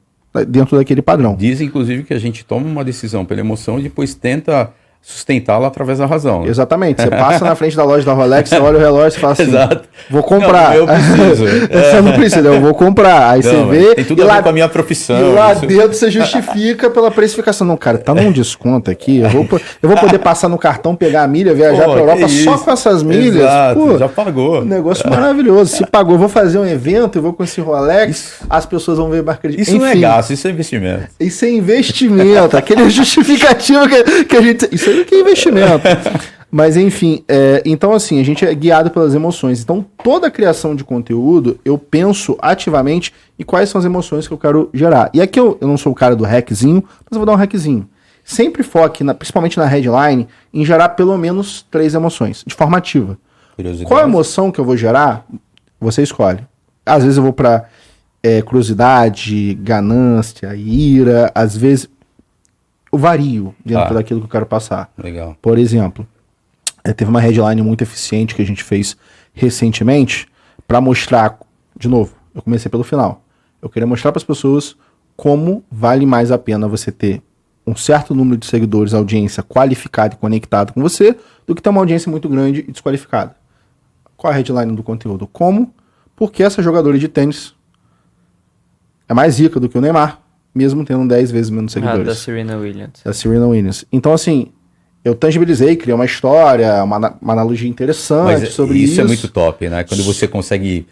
dentro daquele padrão. Diz, inclusive, que a gente toma uma decisão pela emoção e depois tenta sustentá-la através da razão. Né? Exatamente. Você passa na frente da loja da Rolex, você olha o relógio e fala assim, Exato. Vou comprar. Não, eu preciso. Você não precisa, eu vou comprar. Aí Não, você vê... tem tudo a ver com a minha profissão. E lá isso. dentro você justifica pela precificação. Não, cara, tá num desconto aqui. Eu vou poder passar no cartão, pegar a milha, viajar pra Europa que só isso. com essas milhas. Exato, Pô, já pagou. um negócio maravilhoso. Se pagou, eu vou fazer um evento, eu vou com esse Rolex, as pessoas vão ver mais acreditar. Isso não é gasto, isso é investimento. Isso é investimento, aquele justificativo que a gente... Isso aí que é investimento. Mas enfim, então assim, a gente é guiado pelas emoções. Então toda a criação de conteúdo, eu penso ativamente em quais são as emoções que eu quero gerar. E aqui eu não sou o cara do hackzinho, mas eu vou dar um hackzinho. Sempre foque, principalmente na headline, em gerar pelo menos 3 emoções, de forma ativa. Qual a emoção que eu vou gerar? Você escolhe. Às vezes eu vou para curiosidade, ganância, ira, às vezes eu vario dentro daquilo que eu quero passar. Legal. Por exemplo, teve uma headline muito eficiente que a gente fez recentemente para mostrar, de novo, eu comecei pelo final. Eu queria mostrar para as pessoas como vale mais a pena você ter um certo número de seguidores, audiência qualificada e conectada com você, do que ter uma audiência muito grande e desqualificada. Qual a headline do conteúdo? Como? Porque essa jogadora de tênis é mais rica do que o Neymar, mesmo tendo 10 vezes menos seguidores. Da Serena Williams. Da Serena Williams. Então, assim, eu tangibilizei, criei uma história, uma analogia interessante Mas sobre isso. Isso é muito top, né? Quando você consegue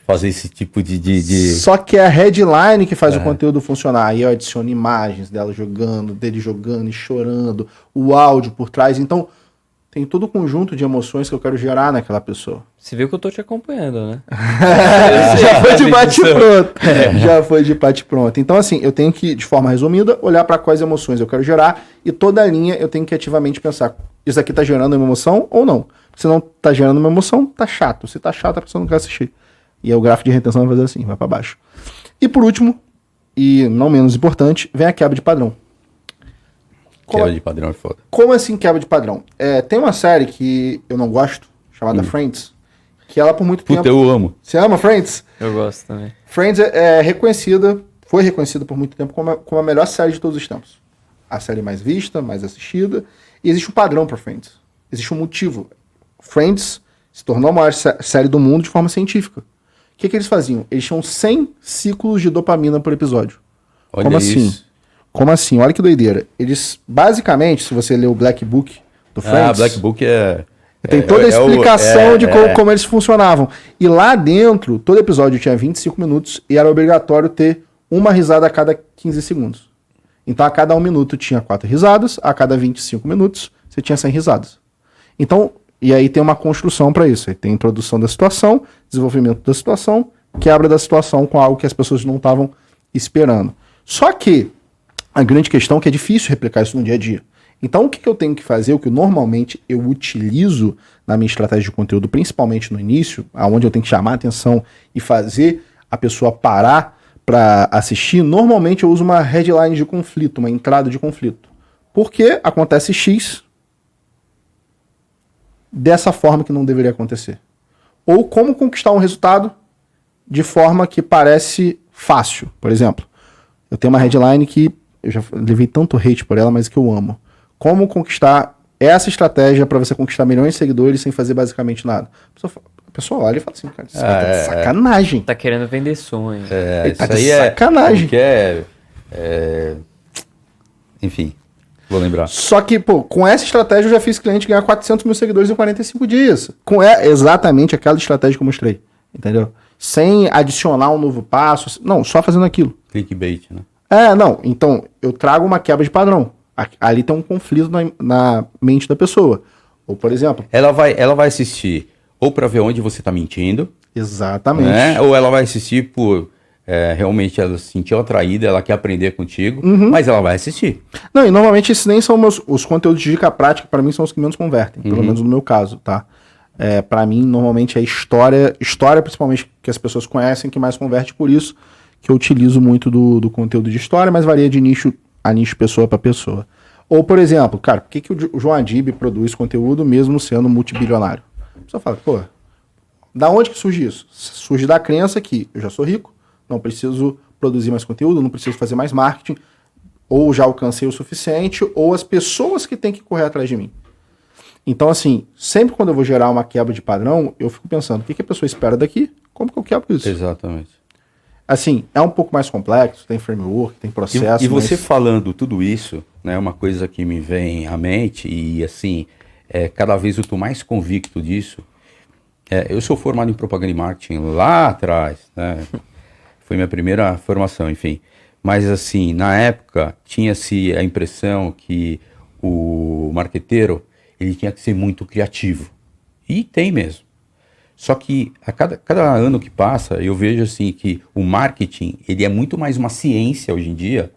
fazer esse tipo de... Só que é a headline que faz o conteúdo funcionar. Aí eu adiciono imagens dela jogando, dele jogando e chorando, o áudio por trás. Então, tem todo o conjunto de emoções que eu quero gerar naquela pessoa. Você viu que eu tô te acompanhando, né? Já foi de bate-pronto. Já foi de bate-pronto. Então, assim, eu tenho que, de forma resumida, olhar para quais emoções eu quero gerar e toda a linha eu tenho que ativamente pensar, isso aqui tá gerando uma emoção ou não? Se não tá gerando uma emoção, tá chato. Se tá chato, a pessoa não quer assistir. E aí o gráfico de retenção vai fazer assim, vai para baixo. E por último, e não menos importante, vem a quebra de padrão. Quebra de padrão é foda. Como assim quebra de padrão? Tem uma série que eu não gosto, chamada Friends, que ela por muito Puta, tempo... eu amo. Você ama Friends? Eu gosto também. Friends foi reconhecida por muito tempo como a melhor série de todos os tempos. A série mais vista, mais assistida. E existe um padrão para Friends. Existe um motivo. Friends se tornou a maior série do mundo de forma científica. O que eles faziam? Eles tinham 100 ciclos de dopamina por episódio. Olha Como isso. assim? Como assim? Olha que doideira. Eles, basicamente, se você ler o Black Book do Friends... Black Book tem toda a explicação de como eles funcionavam. E lá dentro, todo episódio tinha 25 minutos e era obrigatório ter uma risada a cada 15 segundos. Então, a cada 1 minuto tinha 4 risadas, a cada 25 minutos você tinha 100 risadas. Então, e aí tem uma construção para isso. Aí tem introdução da situação, desenvolvimento da situação, quebra da situação com algo que as pessoas não estavam esperando. Só que a grande questão é que é difícil replicar isso no dia a dia. Então, o que eu tenho que fazer, o que normalmente eu utilizo na minha estratégia de conteúdo, principalmente no início, onde eu tenho que chamar a atenção e fazer a pessoa parar para assistir, normalmente eu uso uma headline de conflito, uma entrada de conflito. Porque acontece X dessa forma que não deveria acontecer. Ou como conquistar um resultado de forma que parece fácil. Por exemplo, eu tenho uma headline que eu já levei tanto hate por ela, mas que eu amo. Como conquistar essa estratégia para você conquistar milhões de seguidores sem fazer basicamente nada. A pessoa olha e fala assim, cara, isso tá de sacanagem. Tá querendo vender sonho. Ele tá isso de aí sacanagem. Enfim, vou lembrar. Só que, pô, com essa estratégia eu já fiz cliente ganhar 400 mil seguidores em 45 dias. Exatamente aquela estratégia que eu mostrei. Entendeu? Sem adicionar um novo passo. Não, só fazendo aquilo. Clickbait, né? Não. Então, eu trago uma quebra de padrão. Ali tem um conflito na mente da pessoa. Ou, por exemplo... Ela vai assistir ou para ver onde você tá mentindo. Exatamente. Né? Ou ela vai assistir por... realmente ela se sentiu atraída, ela quer aprender contigo, mas ela vai assistir. Não, e normalmente esses nem são os conteúdos de dica prática, para mim são os que menos convertem, pelo menos no meu caso, tá? Para mim, normalmente é história principalmente que as pessoas conhecem, que mais converte, por isso que eu utilizo muito do conteúdo de história, mas varia de nicho a nicho, pessoa para pessoa. Ou, por exemplo, cara, por que o João Adib produz conteúdo mesmo sendo multibilionário? A pessoa fala, pô, da onde que surge isso? Surge da crença que eu já sou rico, não preciso produzir mais conteúdo, não preciso fazer mais marketing, ou já alcancei o suficiente, ou as pessoas que têm que correr atrás de mim. Então, assim, sempre quando eu vou gerar uma quebra de padrão, eu fico pensando, o que a pessoa espera daqui? Como que eu quebro isso? Exatamente. Assim, é um pouco mais complexo, tem framework, tem processo. E você falando tudo isso, né, uma coisa que me vem à mente, e assim, cada vez eu estou mais convicto disso. Eu sou formado em propaganda e marketing lá atrás, né? Foi minha primeira formação, enfim. Mas assim, na época, tinha-se a impressão que o marqueteiro, ele tinha que ser muito criativo. E tem mesmo. Só que a cada ano que passa, eu vejo assim que o marketing, ele é muito mais uma ciência hoje em dia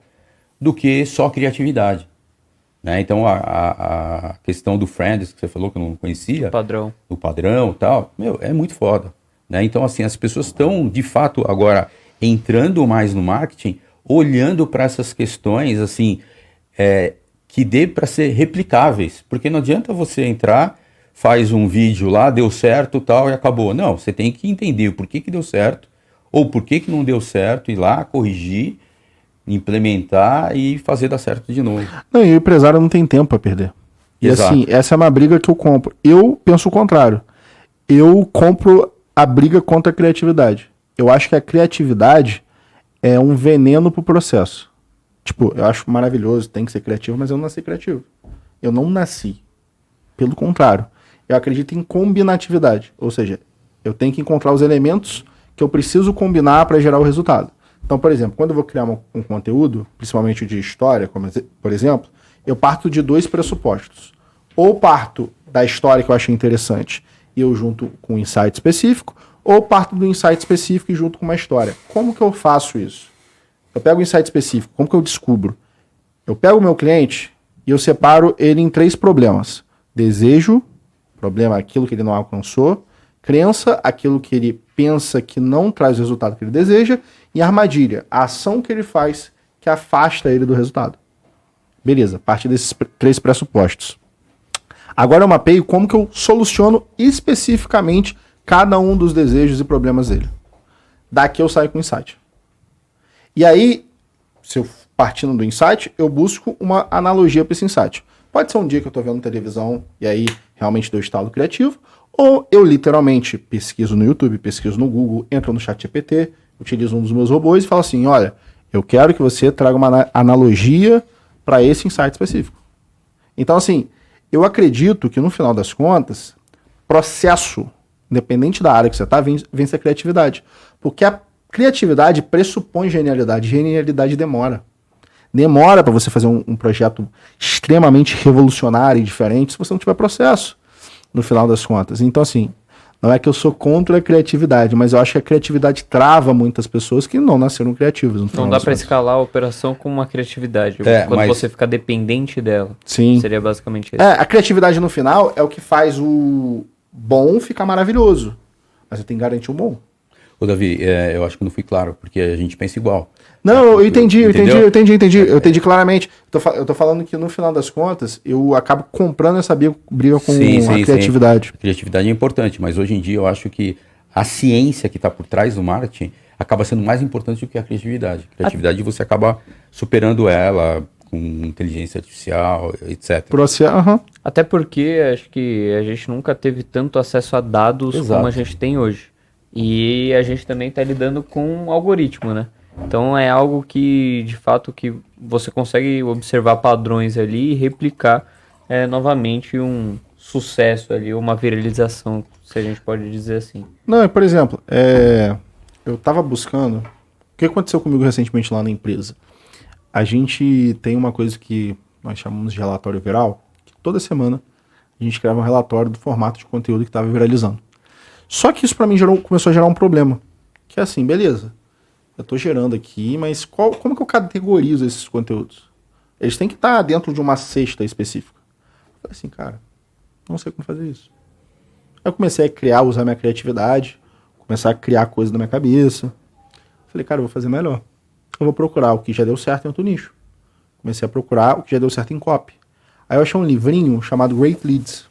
do que só criatividade. Né? Então a questão do Friends, que você falou que eu não conhecia. O padrão e tal, é muito foda. Né? Então assim, as pessoas estão de fato agora entrando mais no marketing, olhando para essas questões assim, que dê para ser replicáveis. Porque não adianta você entrar, faz um vídeo lá, deu certo tal e acabou. Não, você tem que entender o porquê que deu certo, ou porquê que não deu certo, ir lá, corrigir, implementar e fazer dar certo de novo. Não, e o empresário não tem tempo para perder. E Exato. Assim, essa é uma briga que eu compro. Eu penso o contrário. Eu compro a briga contra a criatividade. Eu acho que a criatividade é um veneno pro processo. Tipo, eu acho maravilhoso, tem que ser criativo, mas eu não nasci criativo. Eu não nasci. Pelo contrário. Eu acredito em combinatividade. Ou seja, eu tenho que encontrar os elementos que eu preciso combinar para gerar o resultado. Então, por exemplo, quando eu vou criar um conteúdo, principalmente de história, como, por exemplo, eu parto de 2 pressupostos. Ou parto da história que eu achei interessante e eu junto com um insight específico, ou parto do insight específico e junto com uma história. Como que eu faço isso? Eu pego o insight específico, como que eu descubro? Eu pego o meu cliente e eu separo ele em 3 problemas. Desejo, problema aquilo que ele não alcançou. Crença, aquilo que ele pensa que não traz o resultado que ele deseja, e armadilha, a ação que ele faz que afasta ele do resultado. Beleza, parte desses 3 pressupostos. Agora eu mapeio como que eu soluciono especificamente cada um dos desejos e problemas dele. Daqui eu saio com insight. E aí, se eu partindo do insight, eu busco uma analogia para esse insight. Pode ser um dia que eu estou vendo televisão e aí realmente deu estalo criativo, ou eu literalmente pesquiso no YouTube, pesquiso no Google, entro no ChatGPT, utilizo um dos meus robôs e falo assim, olha, eu quero que você traga uma analogia para esse insight específico. Então, assim, eu acredito que no final das contas, processo, independente da área que você está, vence a criatividade. Porque a criatividade pressupõe genialidade. Genialidade demora. Demora para você fazer um projeto extremamente revolucionário e diferente se você não tiver processo, no final das contas. Então, assim, não é que eu sou contra a criatividade, mas eu acho que a criatividade trava muitas pessoas que não nasceram criativas. Não dá para escalar a operação com uma criatividade. Quando você fica dependente dela. Sim. Seria basicamente isso. A criatividade no final é o que faz o bom ficar maravilhoso. Mas eu tenho que garantir o bom. Ô, Davi, eu acho que não fui claro, porque a gente pensa igual. Não, eu entendi. Eu entendi claramente. Eu tô falando que no final das contas, eu acabo comprando essa briga com a criatividade. Sim. A criatividade é importante, mas hoje em dia eu acho que a ciência que está por trás do marketing acaba sendo mais importante do que a criatividade. A criatividade você acaba superando ela com inteligência artificial, etc. Até porque acho que a gente nunca teve tanto acesso a dados como a gente tem hoje. E a gente também está lidando com um algoritmo, né? Então é algo que, de fato, que você consegue observar padrões ali e replicar novamente um sucesso ali, uma viralização, se a gente pode dizer assim. Não, por exemplo, eu estava buscando... O que aconteceu comigo recentemente lá na empresa? A gente tem uma coisa que nós chamamos de relatório viral, que toda semana a gente escreve um relatório do formato de conteúdo que estava viralizando. Só que isso para mim começou a gerar um problema. Que é assim, beleza, eu estou gerando aqui, mas como que eu categorizo esses conteúdos? Eles têm que estar dentro de uma cesta específica. Eu falei assim, cara, não sei como fazer isso. Aí eu comecei a usar minha criatividade, começar a criar coisas na minha cabeça. Falei, cara, eu vou fazer melhor. Eu vou procurar o que já deu certo em outro nicho. Comecei a procurar o que já deu certo em copy. Aí eu achei um livrinho chamado Great Leads.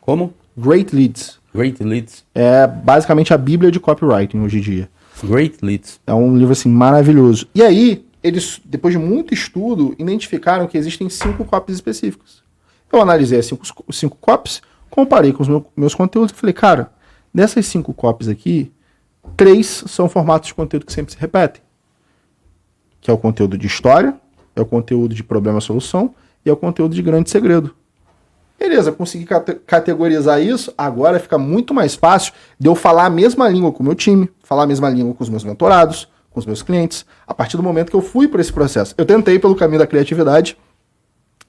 Como? Great Leads. Great Leads. É basicamente a bíblia de copywriting hoje em dia. Great Leads. É um livro assim maravilhoso. E aí, eles, depois de muito estudo, identificaram que existem 5 copies específicos. Eu analisei as 5 copies, comparei com os meus conteúdos e falei, cara, dessas 5 copies aqui, 3 são formatos de conteúdo que sempre se repetem. Que é o conteúdo de história, é o conteúdo de problema-solução e é o conteúdo de grande segredo. Beleza, consegui categorizar isso, agora fica muito mais fácil de eu falar a mesma língua com o meu time, falar a mesma língua com os meus mentorados, com os meus clientes, a partir do momento que eu fui por esse processo. Eu tentei pelo caminho da criatividade,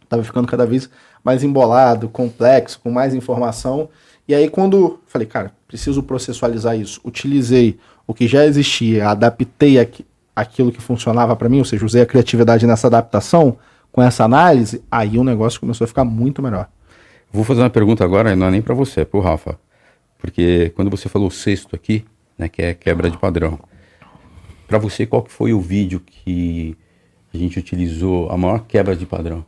estava ficando cada vez mais embolado, complexo, com mais informação, e aí quando falei, cara, preciso processualizar isso, utilizei o que já existia, adaptei aquilo que funcionava para mim, ou seja, usei a criatividade nessa adaptação, com essa análise, aí o negócio começou a ficar muito melhor. Vou fazer uma pergunta agora, não é nem para você, é para o Rafa. Porque quando você falou o sexto aqui, né, que é quebra de padrão, para você qual que foi o vídeo que a gente utilizou a maior quebra de padrão?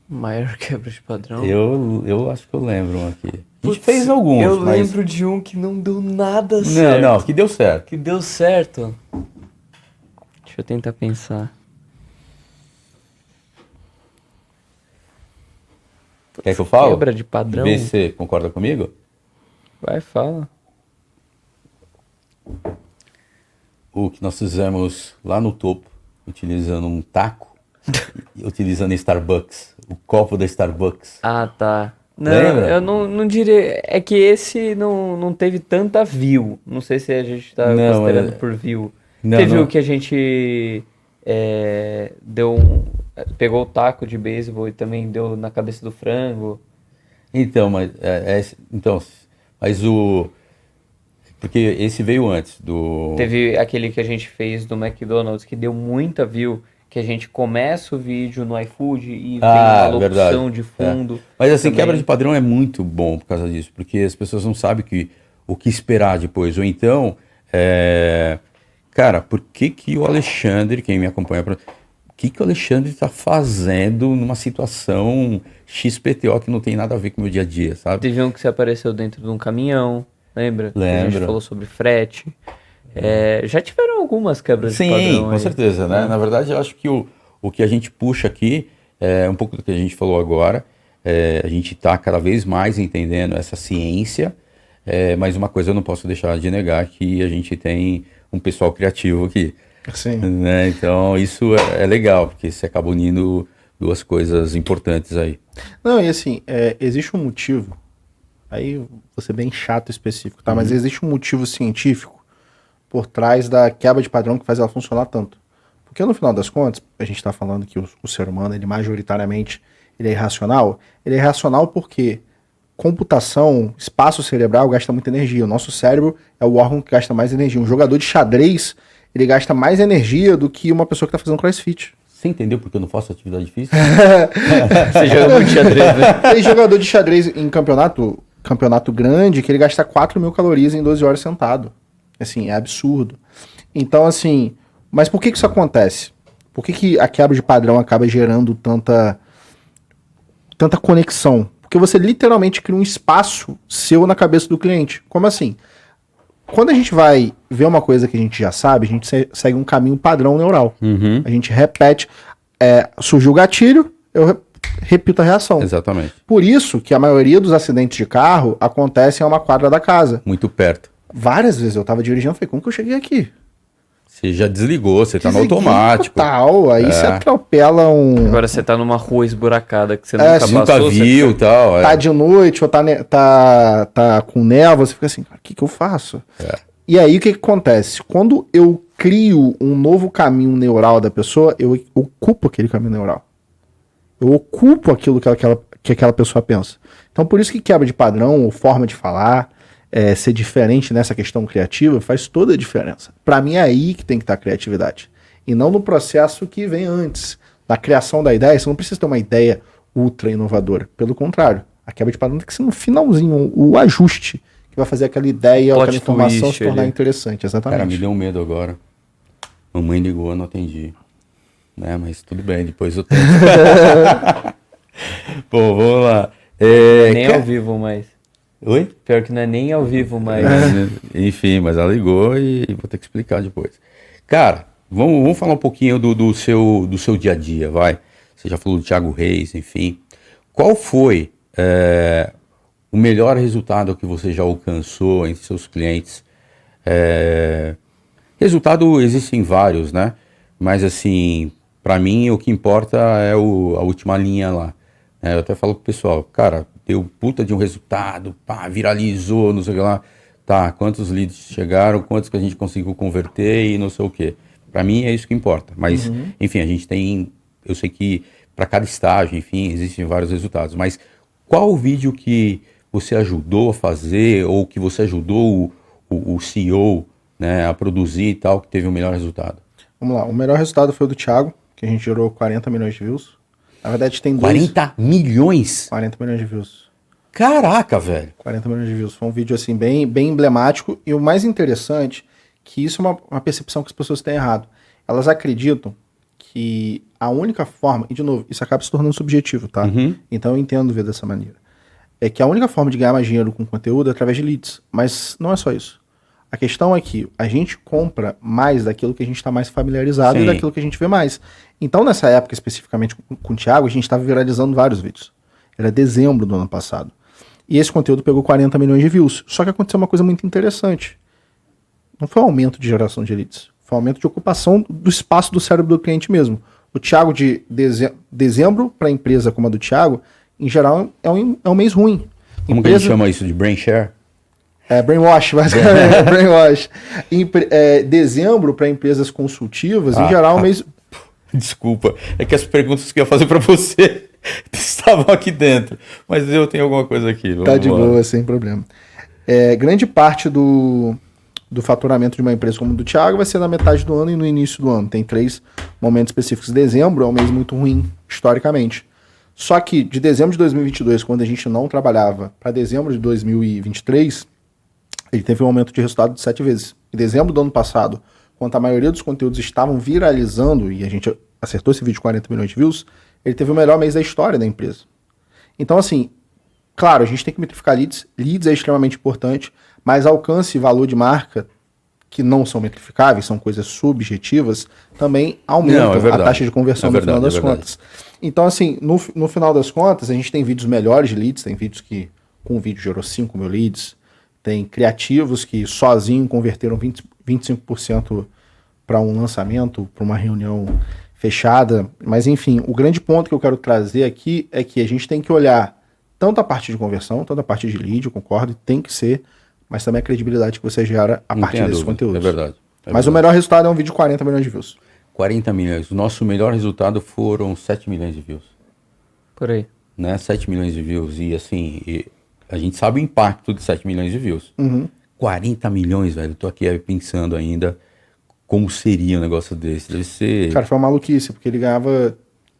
Maior quebra de padrão? Eu acho que eu lembro um aqui. A gente fez alguns, eu lembro de um que não deu nada certo. Não, que deu certo. Que deu certo. Deixa eu tentar pensar. Quer que eu fale? Quebra de padrão? Vê se você concorda comigo? Vai, fala. O que nós fizemos lá no topo, utilizando um taco, utilizando Starbucks, o copo da Starbucks. Ah, tá. Não, lembra? Eu não diria... É que esse não teve tanta view. Não sei se a gente tá considerando por view. Teve o que a gente pegou o taco de beisebol e também deu na cabeça do frango. Então, porque esse veio antes do... Teve aquele que a gente fez do McDonald's que deu muita view, que a gente começa o vídeo no iFood e vem uma locução de fundo. Mas assim, também. quebra de padrão é muito bom por causa disso, porque as pessoas não sabem que o que esperar depois. Ou então, cara, por que o Alexandre, quem me acompanha, o que o Alexandre está fazendo numa situação XPTO que não tem nada a ver com o meu dia a dia, sabe? Teve um que você apareceu dentro de um caminhão, lembra? Que a gente Lembro. falou sobre frete. Já tiveram algumas quebras de padrão Sim, com aí. certeza, né? Na verdade, eu acho que o que a gente puxa aqui é um pouco do que a gente falou agora. A gente está cada vez mais entendendo essa ciência, mas uma coisa eu não posso deixar de negar, que a gente tem um pessoal criativo aqui. Sim. Né? Então, isso é legal, porque você acaba unindo duas coisas importantes aí. Não, e assim, existe um motivo, aí vou ser bem chato e específico, tá? Mas existe um motivo científico por trás da quebra de padrão que faz ela funcionar tanto. Porque no final das contas, a gente está falando que o ser humano, ele majoritariamente, ele é irracional. Ele é irracional porque computação, espaço cerebral gasta muita energia. O nosso cérebro é o órgão que gasta mais energia. Um jogador de xadrez, ele gasta mais energia do que uma pessoa que está fazendo crossfit. Você entendeu porque eu não faço atividade física? Você joga muito xadrez, né? Tem jogador de xadrez em campeonato grande que ele gasta 4.000 calorias em 12 horas sentado. Assim, é absurdo. Então, assim, mas por que isso acontece? Por que a quebra de padrão acaba gerando tanta conexão? Porque você literalmente cria um espaço seu na cabeça do cliente. Como assim? Quando a gente vai ver uma coisa que a gente já sabe, a gente segue um caminho padrão neural. A gente repete, surgiu o gatilho, eu repito a reação. Exatamente. Por isso que a maioria dos acidentes de carro acontecem a uma quadra da casa. Muito perto. Várias vezes eu tava dirigindo e falei, como que eu cheguei aqui? Você já desligou, você tá no Desliguei automático. Total, aí você atropela um... Agora você tá numa rua esburacada que você você nunca passou. Nunca viu e tal. Tá de noite ou tá com névoa, você fica assim, o que eu faço? E aí o que acontece? Quando eu crio um novo caminho neural da pessoa, eu ocupo aquele caminho neural. Eu ocupo aquilo que aquela pessoa pensa. Então por isso que quebra de padrão ou forma de falar, ser diferente nessa questão criativa, faz toda a diferença. Para mim é aí que tem que estar a criatividade. E não no processo que vem antes. Na criação da ideia, você não precisa ter uma ideia ultra inovadora. Pelo contrário, a quebra de padrão tem que ser no finalzinho, o ajuste que vai fazer aquela ideia ou aquela informação se tornar interessante. Exatamente. Cara, me deu um medo agora. Mamãe ligou, eu não atendi. Né, mas tudo bem, depois eu tento. Pô, vamos lá. Nem ao vivo mais. Oi? Pior que não é nem ao vivo mais. Enfim, mas ela ligou e vou ter que explicar depois. Cara, vamos falar um pouquinho do seu dia a dia, vai. Você já falou do Thiago Reis, enfim. Qual foi o melhor resultado que você já alcançou entre seus clientes? Resultado existem vários, né? Mas assim, para mim o que importa é a última linha lá. Eu até falo pro pessoal, cara, deu puta de um resultado, pá, viralizou, não sei o que lá. Tá, quantos leads chegaram, quantos que a gente conseguiu converter e não sei o que. Para mim é isso que importa. Mas, enfim, a gente tem, eu sei que para cada estágio, enfim, existem vários resultados. Mas qual o vídeo que você ajudou a fazer ou que você ajudou o CEO, né, a produzir e tal, que teve o melhor resultado? Vamos lá, o melhor resultado foi o do Thiago, que a gente gerou 40 milhões de views. Na verdade tem 40 milhões? 40 milhões de views. Caraca, velho. 40 milhões de views. Foi um vídeo assim bem emblemático. E o mais interessante, que isso é uma percepção que as pessoas têm errado. Elas acreditam que a única forma, e de novo, isso acaba se tornando subjetivo, tá? Então eu entendo ver dessa maneira. É que a única forma de ganhar mais dinheiro com conteúdo é através de leads. Mas não é só isso. A questão é que a gente compra mais daquilo que a gente está mais familiarizado e daquilo que a gente vê mais. Então, nessa época, especificamente com o Thiago, a gente estava viralizando vários vídeos. Era dezembro do ano passado. E esse conteúdo pegou 40 milhões de views. Só que aconteceu uma coisa muito interessante. Não foi um aumento de geração de leads. Foi um aumento de ocupação do espaço do cérebro do cliente mesmo. O Thiago de dezembro para a empresa como a do Thiago, em geral, é um mês ruim. Como que a gente chama isso? De brain share? Brainwash, basicamente. Brainwash. Dezembro para empresas consultivas, em geral, mês... Desculpa, é que as perguntas que eu ia fazer para você estavam aqui dentro. Mas eu tenho alguma coisa aqui. Vamos tá de boa, sem problema. Grande parte do faturamento de uma empresa como a do Thiago vai ser na metade do ano e no início do ano. Tem 3 momentos específicos. Dezembro é um mês muito ruim, historicamente. Só que de dezembro de 2022, quando a gente não trabalhava, para dezembro de 2023... ele teve um aumento de resultado de 7 vezes. Em dezembro do ano passado, quando a maioria dos conteúdos estavam viralizando, e a gente acertou esse vídeo de 40 milhões de views, ele teve o melhor mês da história da empresa. Então, assim, claro, a gente tem que metrificar leads. Leads é extremamente importante, mas alcance e valor de marca, que não são metrificáveis, são coisas subjetivas, também aumentam a taxa de conversão no final das contas. Então, assim, no final das contas, a gente tem vídeos melhores de leads, tem vídeos que com um vídeo gerou 5 mil leads, tem criativos que sozinho converteram 25% para um lançamento, para uma reunião fechada. Mas, enfim, o grande ponto que eu quero trazer aqui é que a gente tem que olhar tanto a parte de conversão, tanto a parte de lead, eu concordo, tem que ser, mas também a credibilidade que você gera a partir desses conteúdos. É verdade. Mas o melhor resultado é um vídeo de 40 milhões de views. 40 milhões. O nosso melhor resultado foram 7 milhões de views. Por aí. Né? 7 milhões de views. E assim, a gente sabe o impacto de 7 milhões de views. 40 milhões, velho. Eu tô aqui pensando ainda como seria um negócio desse. Deve ser... Cara, foi uma maluquice, porque ele ganhava...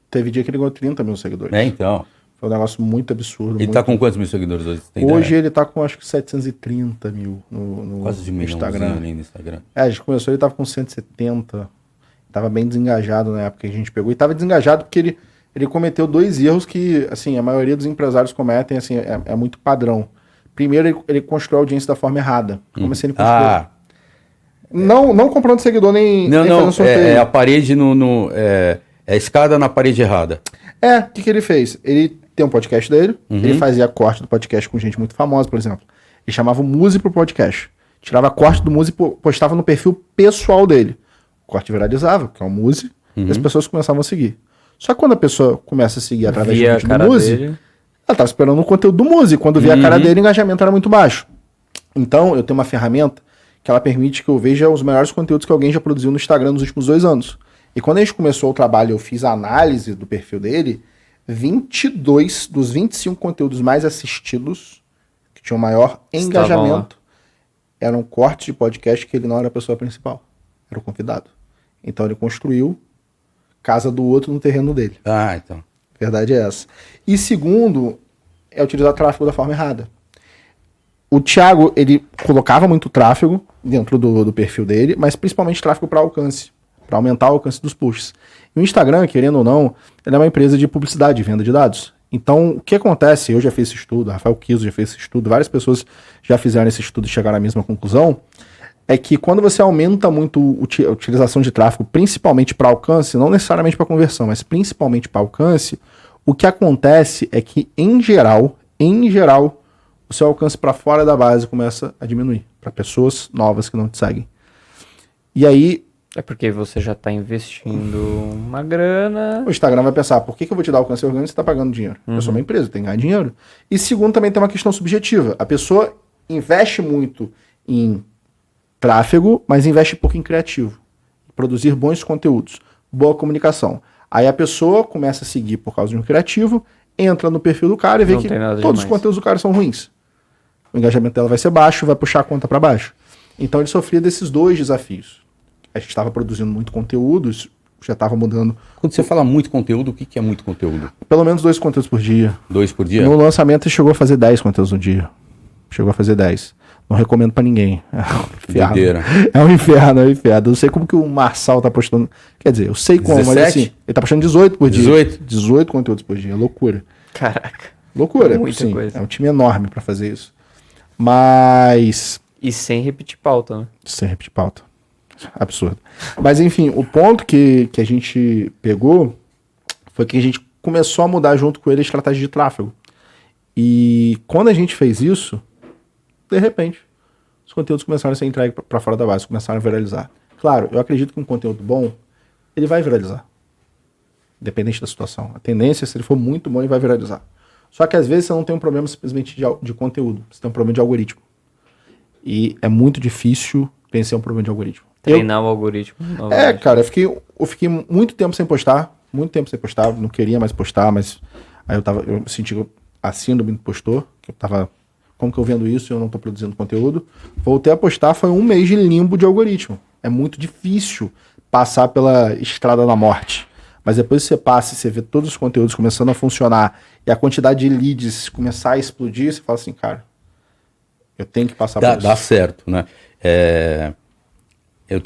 Teve dia que ele ganhou 30 mil seguidores. Então. Foi um negócio muito absurdo. Ele tá com quantos mil seguidores hoje? Hoje ele tá com acho que 730 mil no quase de Instagram. Ali no Instagram. A gente começou, ele tava com 170. Tava bem desengajado na época que a gente pegou. E tava desengajado porque ele cometeu 2 erros que, assim, a maioria dos empresários cometem, assim, é muito padrão. Primeiro, ele construiu a audiência da forma errada. Como assim ele construiu? Não comprando seguidor nem fazendo sorteio. É a parede é a escada na parede errada. O que ele fez? Ele tem um podcast dele, ele fazia corte do podcast com gente muito famosa, por exemplo. Ele chamava o Muse pro podcast. Tirava corte do Muse e postava no perfil pessoal dele. O corte viralizava, que é o Muse, e as pessoas começavam a seguir. Só que quando a pessoa começa a seguir através do vídeo do Muse, ela tava esperando o conteúdo do Muse. Quando via a cara dele, o engajamento era muito baixo. Então, eu tenho uma ferramenta que ela permite que eu veja os melhores conteúdos que alguém já produziu no Instagram nos últimos 2 anos. E quando a gente começou o trabalho, eu fiz a análise do perfil dele, 22 dos 25 conteúdos mais assistidos, que tinham maior engajamento, eram cortes de podcast que ele não era a pessoa principal, era o convidado. Então ele construiu casa do outro no terreno dele. Então. Verdade é essa. E segundo, é utilizar tráfego da forma errada. O Thiago, ele colocava muito tráfego dentro do perfil dele, mas principalmente tráfego para alcance, para aumentar o alcance dos posts. E o Instagram, querendo ou não, ele é uma empresa de publicidade, de venda de dados. Então, o que acontece, eu já fiz esse estudo, Rafael Kiso já fez esse estudo, várias pessoas já fizeram esse estudo e chegaram à mesma conclusão, é que quando você aumenta muito a utilização de tráfego, principalmente para alcance, não necessariamente para conversão, mas principalmente para alcance, o que acontece é que, em geral, o seu alcance para fora da base começa a diminuir, para pessoas novas que não te seguem. E aí... É porque você já está investindo uma grana. O Instagram vai pensar, por que eu vou te dar alcance orgânico se você está pagando dinheiro? Eu sou uma empresa, eu tenho que ganhar dinheiro. E segundo, também tem uma questão subjetiva. A pessoa investe muito em tráfego, mas investe pouco em criativo. Produzir bons conteúdos, boa comunicação. Aí a pessoa começa a seguir por causa de um criativo, entra no perfil do cara e vê que todos os conteúdos do cara são ruins. O engajamento dela vai ser baixo, vai puxar a conta para baixo. Então ele sofria desses 2 desafios. A gente estava produzindo muito conteúdo, já estava mudando. Quando você fala muito conteúdo, o que é muito conteúdo? Pelo menos 2 conteúdos por dia. 2 por dia? No lançamento ele chegou a fazer 10 conteúdos no dia. Chegou a fazer 10. Não recomendo pra ninguém. É um inferno. É um inferno. Eu não sei como que o Marçal tá postando. Quer dizer, eu sei como, 17? mas assim, ele tá postando 18 por dia. 18? 18 conteúdos por dia. É loucura. Caraca. Loucura, Muita sim. coisa. É um time enorme pra fazer isso. Mas... E sem repetir pauta, né? Sem repetir pauta. Absurdo. Mas enfim, o ponto que a gente pegou foi que a gente começou a mudar junto com ele a estratégia de tráfego. E quando a gente fez isso, de repente, os conteúdos começaram a ser entregues para fora da base, começaram a viralizar. Claro, eu acredito que um conteúdo bom, ele vai viralizar. Independente da situação. A tendência, se ele for muito bom, ele vai viralizar. Só que às vezes você não tem um problema simplesmente de conteúdo, você tem um problema de algoritmo. E é muito difícil vencer um problema de algoritmo. Treinar o algoritmo. Cara, eu fiquei muito tempo sem postar, não queria mais postar, mas aí eu senti a síndrome do impostor, que eu tava, como que eu vendo isso e eu não tô produzindo conteúdo. Voltei a postar, foi 1 mês de limbo de algoritmo. É muito difícil passar pela estrada da morte. Mas depois que você passa e você vê todos os conteúdos começando a funcionar e a quantidade de leads começar a explodir, você fala assim, cara, Eu tenho que passar Dá, por isso. dá certo, né? Eu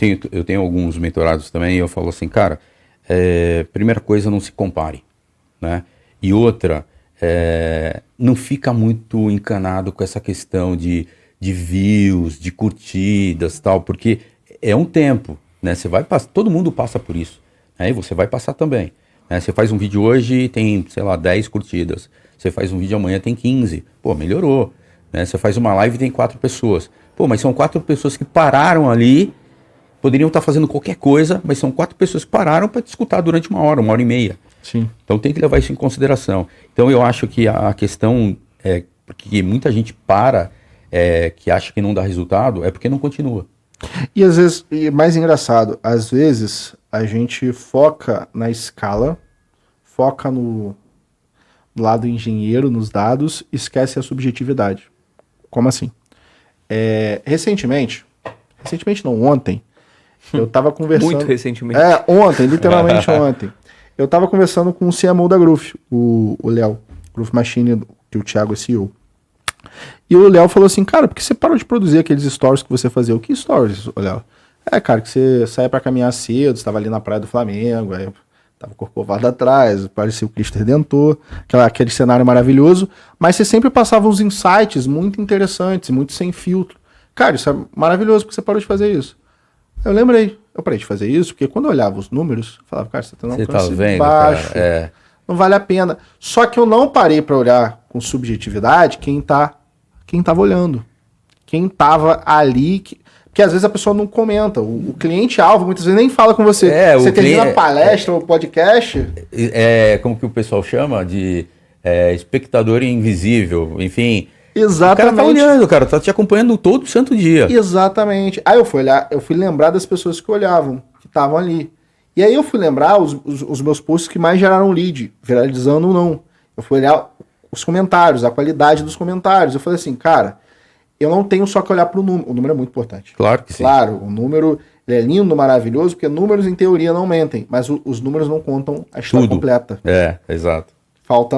tenho alguns mentorados também e eu falo assim, cara, primeira coisa, não se compare, né? E outra, não fica muito encanado com essa questão de views, de curtidas e tal, porque é um tempo, né? Todo mundo passa por isso, né? E você vai passar também, né? Você faz um vídeo hoje e tem, sei lá, 10 curtidas. Você faz um vídeo amanhã tem 15. Pô, melhorou, né? Você faz uma live e tem 4 pessoas. Pô, mas são 4 pessoas que pararam ali, poderiam estar fazendo qualquer coisa, mas são 4 pessoas que pararam para te escutar durante 1 hora e meia. Sim. Então tem que levar isso em consideração. Então eu acho que a questão é porque muita gente que acha que não dá resultado, é porque não continua. E às vezes, e mais engraçado, às vezes a gente foca na escala, foca no lado engenheiro, nos dados, esquece a subjetividade. Como assim? Recentemente não, ontem, eu tava conversando... Muito recentemente. Ontem, literalmente ontem. Eu tava conversando com o CMO da Groove, o Léo, Groove Machine, que o Thiago é CEO. E o Léo falou assim, cara, por que você parou de produzir aqueles stories que você fazia? O que stories, Léo? Cara, que você saia pra caminhar cedo, você tava ali na praia do Flamengo, aí tava o Corcovado atrás, parecia o Cristo Redentor, aquele cenário maravilhoso, mas você sempre passava uns insights muito interessantes, muito sem filtro. Cara, isso é maravilhoso, porque você parou de fazer isso. Eu lembrei, eu parei de fazer isso, porque quando eu olhava os números, eu falava, cara, você tá num alcance baixo, não vale a pena. Só que eu não parei pra olhar com subjetividade quem tava olhando, quem tava ali, porque às vezes a pessoa não comenta, o cliente-alvo muitas vezes nem fala com você. Você termina a palestra ou podcast... como que o pessoal chama? De espectador invisível, enfim... Exatamente. O cara tá olhando, cara, tá te acompanhando todo santo dia. Exatamente. Aí eu fui lembrar das pessoas que olhavam, que estavam ali. E aí eu fui lembrar os meus posts que mais geraram lead, viralizando ou não. Eu fui olhar os comentários, a qualidade dos comentários. Eu falei assim, cara, eu não tenho só que olhar pro número. O número é muito importante. Claro que sim. Claro, o número ele é lindo, maravilhoso, porque números em teoria não mentem, mas os números não contam a história completa. Exato. Falta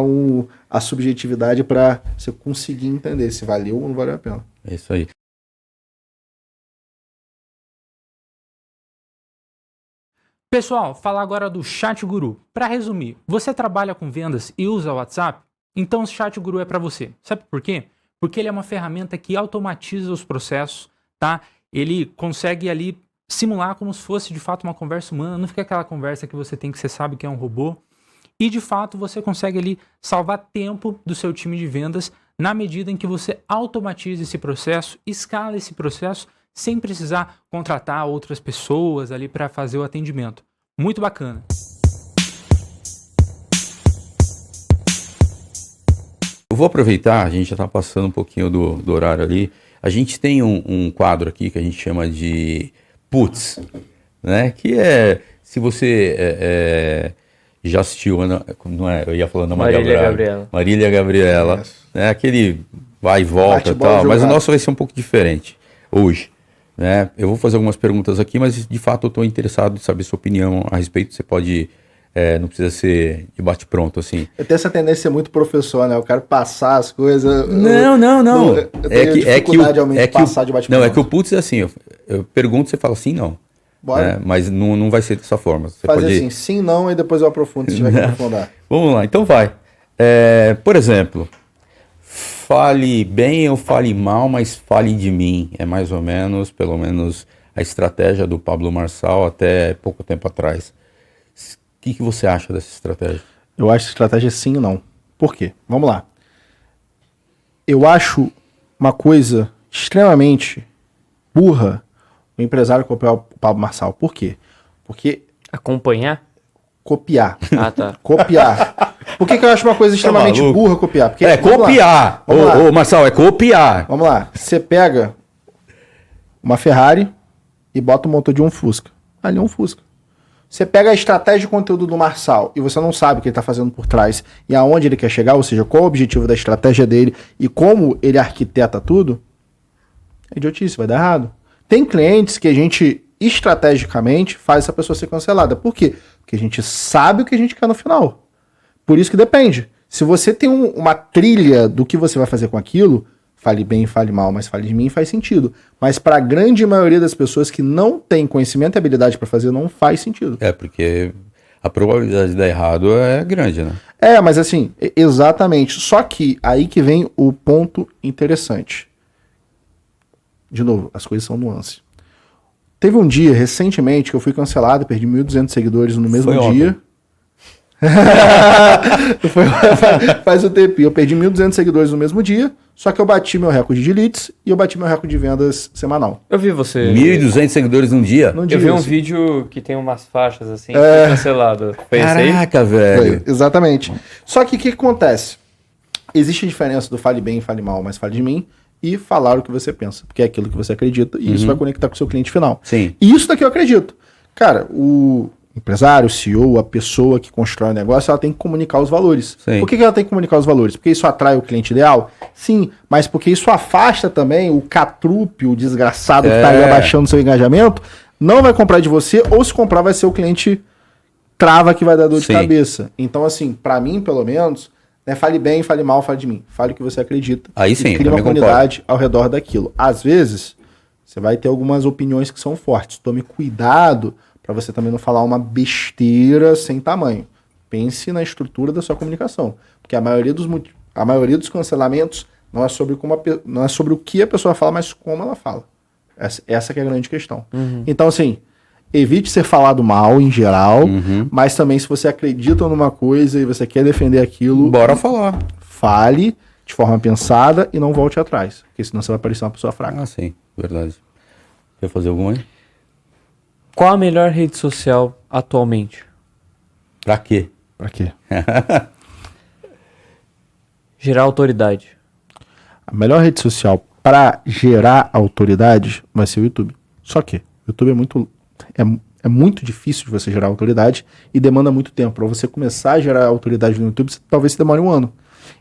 a subjetividade para você conseguir entender se valeu ou não valeu a pena. É isso aí. Pessoal, falar agora do Chat Guru. Para resumir, você trabalha com vendas e usa o WhatsApp? Então o Chat Guru é para você. Sabe por quê? Porque ele é uma ferramenta que automatiza os processos, tá? Ele consegue ali simular como se fosse de fato uma conversa humana, não fica aquela conversa que você tem que você sabe que é um robô. E de fato você consegue ali salvar tempo do seu time de vendas na medida em que você automatiza esse processo, escala esse processo sem precisar contratar outras pessoas ali para fazer o atendimento. Muito bacana. Eu vou aproveitar, a gente já está passando um pouquinho do horário ali. A gente tem um quadro aqui que a gente chama de Putz, né? Que se você já assistiu, não é? Eu ia falando Marília Gabriela, yes. Né? Aquele vai e volta e tal, mas o nosso vai ser um pouco diferente hoje, né? Eu vou fazer algumas perguntas aqui, mas de fato eu estou interessado em saber sua opinião a respeito. Você pode, não precisa ser de bate-pronto, assim. Eu tenho essa tendência a ser muito professor, né? Eu quero passar as coisas. Não. Eu tenho dificuldade realmente de passar de bate-pronto. Não, é que o putz é assim, eu pergunto, você fala sim, não. Bora. Mas não vai ser dessa forma. Você fazer pode... assim, sim, não, e depois eu aprofundo se tiver que aprofundar. Vamos lá, então vai. Por exemplo, fale bem ou fale mal, mas fale de mim. É mais ou menos, pelo menos, a estratégia do Pablo Marçal até pouco tempo atrás. O que você acha dessa estratégia? Eu acho que estratégia sim e não. Por quê? Vamos lá. Eu acho uma coisa extremamente burra o empresário copiar o Pablo Marçal. Por quê? Porque... Acompanhar? Copiar. Ah, tá. Copiar. Por que eu acho uma coisa extremamente burra copiar? Porque, copiar. Ô, Marçal, é copiar. Vamos lá. Você pega uma Ferrari e bota o motor de um Fusca. Ali é um Fusca. Você pega a estratégia de conteúdo do Marçal e você não sabe o que ele está fazendo por trás e aonde ele quer chegar, ou seja, qual o objetivo da estratégia dele e como ele arquiteta tudo, é idiotice, vai dar errado. Tem clientes que a gente, estrategicamente, faz essa pessoa ser cancelada. Por quê? Porque a gente sabe o que a gente quer no final. Por isso que depende. Se você tem uma trilha do que você vai fazer com aquilo, fale bem, fale mal, mas fale de mim, faz sentido. Mas para a grande maioria das pessoas que não tem conhecimento e habilidade para fazer, não faz sentido. Porque a probabilidade de dar errado é grande, né? Mas assim, exatamente. Só que aí que vem o ponto interessante. De novo, as coisas são nuances. Teve um dia, recentemente, que eu fui cancelado, perdi 1.200 seguidores no mesmo dia. Faz um tempinho. Eu perdi 1.200 seguidores no mesmo dia, só que eu bati meu recorde de leads e eu bati meu recorde de vendas semanal. Eu vi você. 1.200 seguidores num dia? Num dia, Eu vi um assim. vídeo que tem umas faixas assim, foi cancelado. Foi esse aí? Caraca, velho. Foi, exatamente. Só que o que acontece? Existe a diferença do fale bem, fale mal, mas fale de mim, e falar o que você pensa, porque é aquilo que você acredita, e isso vai conectar com o seu cliente final. Sim. E isso daqui eu acredito. Cara, o empresário, o CEO, a pessoa que constrói o negócio, ela tem que comunicar os valores. Sim. Por que ela tem que comunicar os valores? Porque isso atrai o cliente ideal? Sim, mas porque isso afasta também o catrupe, o desgraçado que tá aí abaixando seu engajamento, não vai comprar de você, ou se comprar vai ser o cliente trava que vai dar dor de cabeça. Então, assim, pra mim, pelo menos, fale bem, fale mal, fale de mim. Fale o que você acredita. Aí sim, e crie uma comunidade ao redor daquilo. Às vezes, você vai ter algumas opiniões que são fortes. Tome cuidado para você também não falar uma besteira sem tamanho. Pense na estrutura da sua comunicação. Porque a maioria dos cancelamentos não é sobre o que a pessoa fala, mas como ela fala. Essa que é a grande questão. Então, assim, evite ser falado mal em geral, mas também se você acredita numa coisa e você quer defender aquilo, bora falar. Fale de forma pensada e não volte atrás, porque senão você vai parecer uma pessoa fraca. Ah, sim, verdade. Quer fazer alguma aí? Qual a melhor rede social atualmente? Pra quê? Pra quê? Gerar autoridade. A melhor rede social para gerar autoridade vai ser o YouTube. Só que o YouTube é muito difícil de você gerar autoridade e demanda muito tempo. Para você começar a gerar autoridade no YouTube, talvez demore 1 ano.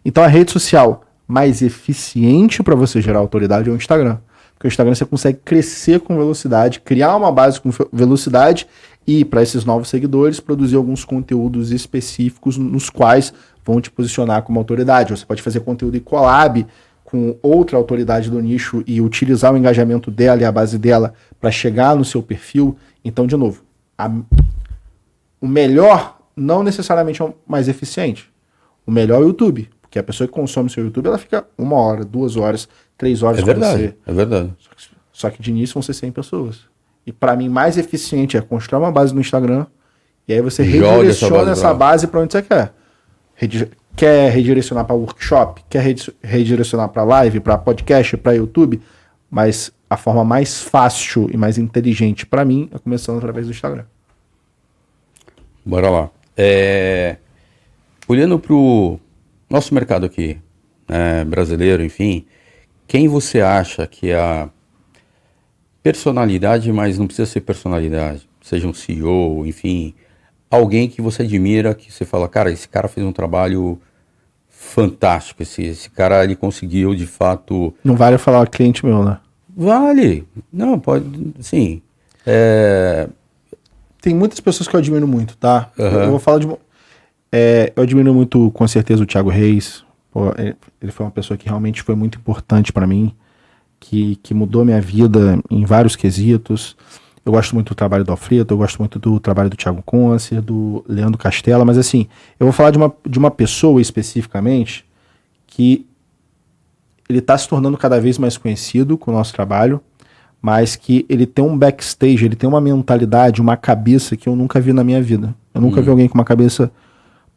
Então a rede social mais eficiente para você gerar autoridade é o Instagram. Porque o Instagram você consegue crescer com velocidade, criar uma base com velocidade e, para esses novos seguidores, produzir alguns conteúdos específicos nos quais vão te posicionar como autoridade. Você pode fazer conteúdo em collab com outra autoridade do nicho e utilizar o engajamento dela e a base dela para chegar no seu perfil. Então, de novo, o melhor não necessariamente é o mais eficiente. O melhor é o YouTube. Porque a pessoa que consome seu YouTube, ela fica 1 hora, 2 horas, 3 horas com você. É verdade. Só que de início vão ser 100 pessoas. E para mim, mais eficiente é construir uma base no Instagram e aí você redireciona essa base para onde você quer. Quer redirecionar para workshop? Quer redirecionar para live, para podcast, para YouTube? Mas a forma mais fácil e mais inteligente para mim é começando através do Instagram. Bora lá. Olhando para o nosso mercado aqui, brasileiro, enfim, quem você acha que é a personalidade, mas não precisa ser personalidade, seja um CEO, enfim, alguém que você admira, que você fala, cara, esse cara fez um trabalho fantástico, esse cara, ele conseguiu, de fato... Não vale falar cliente meu, né? Vale. Não, pode, sim. Tem muitas pessoas que eu admiro muito, tá? Uhum. Eu vou falar de... eu admiro muito, com certeza, o Thiago Reis. Pô, ele foi uma pessoa que realmente foi muito importante para mim, que mudou minha vida em vários quesitos. Eu gosto muito do trabalho do Alfredo, eu gosto muito do trabalho do Thiago Concer, do Leandro Castella, mas assim, eu vou falar de uma pessoa especificamente que ele está se tornando cada vez mais conhecido com o nosso trabalho, mas que ele tem um backstage, ele tem uma mentalidade, uma cabeça que eu nunca vi na minha vida. Eu nunca vi alguém com uma cabeça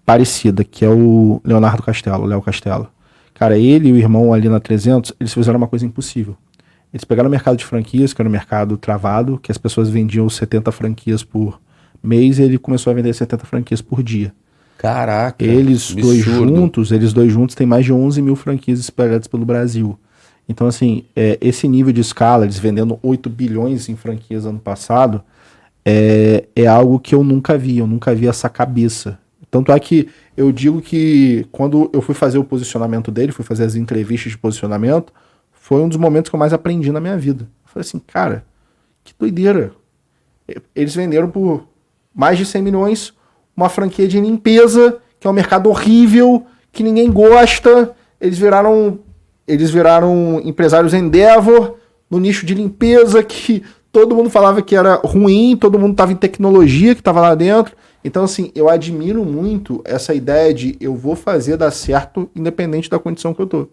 parecida, que é o Leonardo Castella, o Léo Castella. Cara, ele e o irmão ali na 300, eles fizeram uma coisa impossível. Eles pegaram o mercado de franquias, que era um mercado travado, que as pessoas vendiam 70 franquias por mês, e ele começou a vender 70 franquias por dia. Caraca, Eles dois juntos têm mais de 11 mil franquias espalhadas pelo Brasil. Então, assim, esse nível de escala, eles vendendo 8 bilhões em franquias ano passado, é algo que eu nunca vi essa cabeça. Tanto é que eu digo que quando eu fui fazer o posicionamento dele, fui fazer as entrevistas de posicionamento, foi um dos momentos que eu mais aprendi na minha vida. Eu falei assim, cara, que doideira. Eles venderam por mais de 100 milhões uma franquia de limpeza, que é um mercado horrível, que ninguém gosta. Eles viraram eles viraram empresários Endeavor no nicho de limpeza que todo mundo falava que era ruim, todo mundo estava em tecnologia que estava lá dentro. Então, assim, eu admiro muito essa ideia de eu vou fazer dar certo independente da condição que eu tô.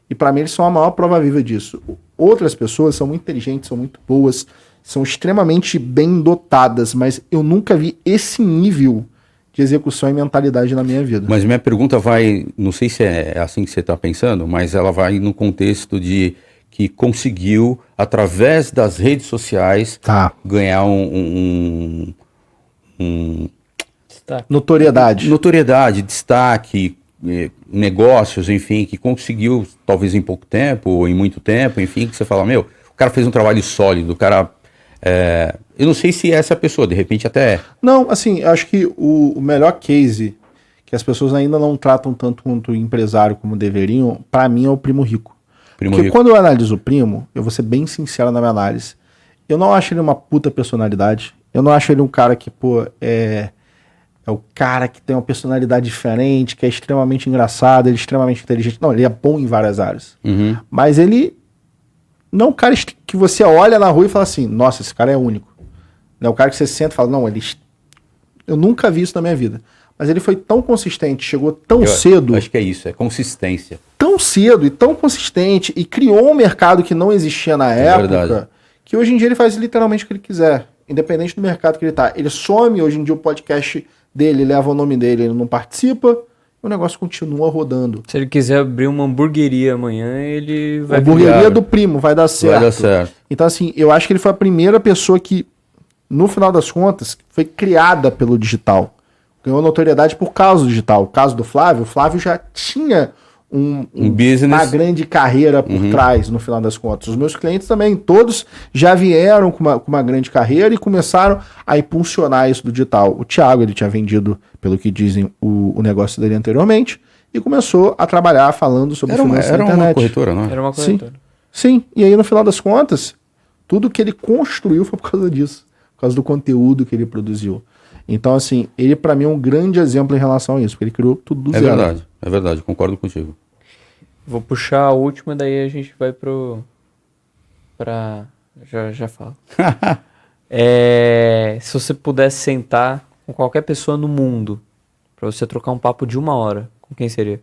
E para mim eles são a maior prova viva disso. Outras pessoas são muito inteligentes, são muito boas, são extremamente bem dotadas, mas eu nunca vi esse nível de execução e mentalidade na minha vida. Mas minha pergunta vai, não sei se é assim que você está pensando, mas ela vai no contexto de que conseguiu, através das redes sociais, ganhar notoriedade, destaque, negócios, enfim, que conseguiu, talvez em pouco tempo, ou em muito tempo, enfim, que você fala, meu, o cara fez um trabalho sólido, o cara... eu não sei se é essa pessoa, de repente até é. Não, assim, acho que o melhor case que as pessoas ainda não tratam tanto quanto o empresário como deveriam, pra mim é o Primo Rico. Porque quando eu analiso o Primo, eu vou ser bem sincero na minha análise, eu não acho ele uma puta personalidade, eu não acho ele um cara que, pô, é o cara que tem uma personalidade diferente, que é extremamente engraçado, ele é extremamente inteligente. Não, ele é bom em várias áreas. Uhum. Mas ele não é um cara que você olha na rua e fala assim, nossa, esse cara é único. Não é o cara que você senta e fala, não, eu nunca vi isso na minha vida. Mas ele foi tão consistente, chegou tão cedo. Acho que é isso, é consistência. Tão cedo e tão consistente e criou um mercado que não existia na época, verdade. Que hoje em dia ele faz literalmente o que ele quiser, independente do mercado que ele tá. Ele some, hoje em dia o podcast dele leva o nome dele, ele não participa, o negócio continua rodando. Se ele quiser abrir uma hamburgueria amanhã, ele vai... A hamburgueria do Primo vai dar certo. Vai dar certo. Então, assim, eu acho que ele foi a primeira pessoa que, no final das contas, foi criada pelo digital. Ganhou notoriedade por causa do digital. O caso do Flávio, o Flávio já tinha um business, uma grande carreira por trás, no final das contas. Os meus clientes também, todos já vieram com uma grande carreira e começaram a impulsionar isso do digital. O Thiago, ele tinha vendido, pelo que dizem, o negócio dele anteriormente e começou a trabalhar falando sobre finanças na internet. Era uma corretora, não é? Era uma corretora. Sim, e aí no final das contas, tudo que ele construiu foi por causa disso, por causa do conteúdo que ele produziu. Então, assim, ele pra mim é um grande exemplo em relação a isso, porque ele criou tudo do zero. É verdade, concordo contigo. Vou puxar a última, daí a gente vai já falo. Se você pudesse sentar com qualquer pessoa no mundo, pra você trocar um papo de 1 hora, com quem seria?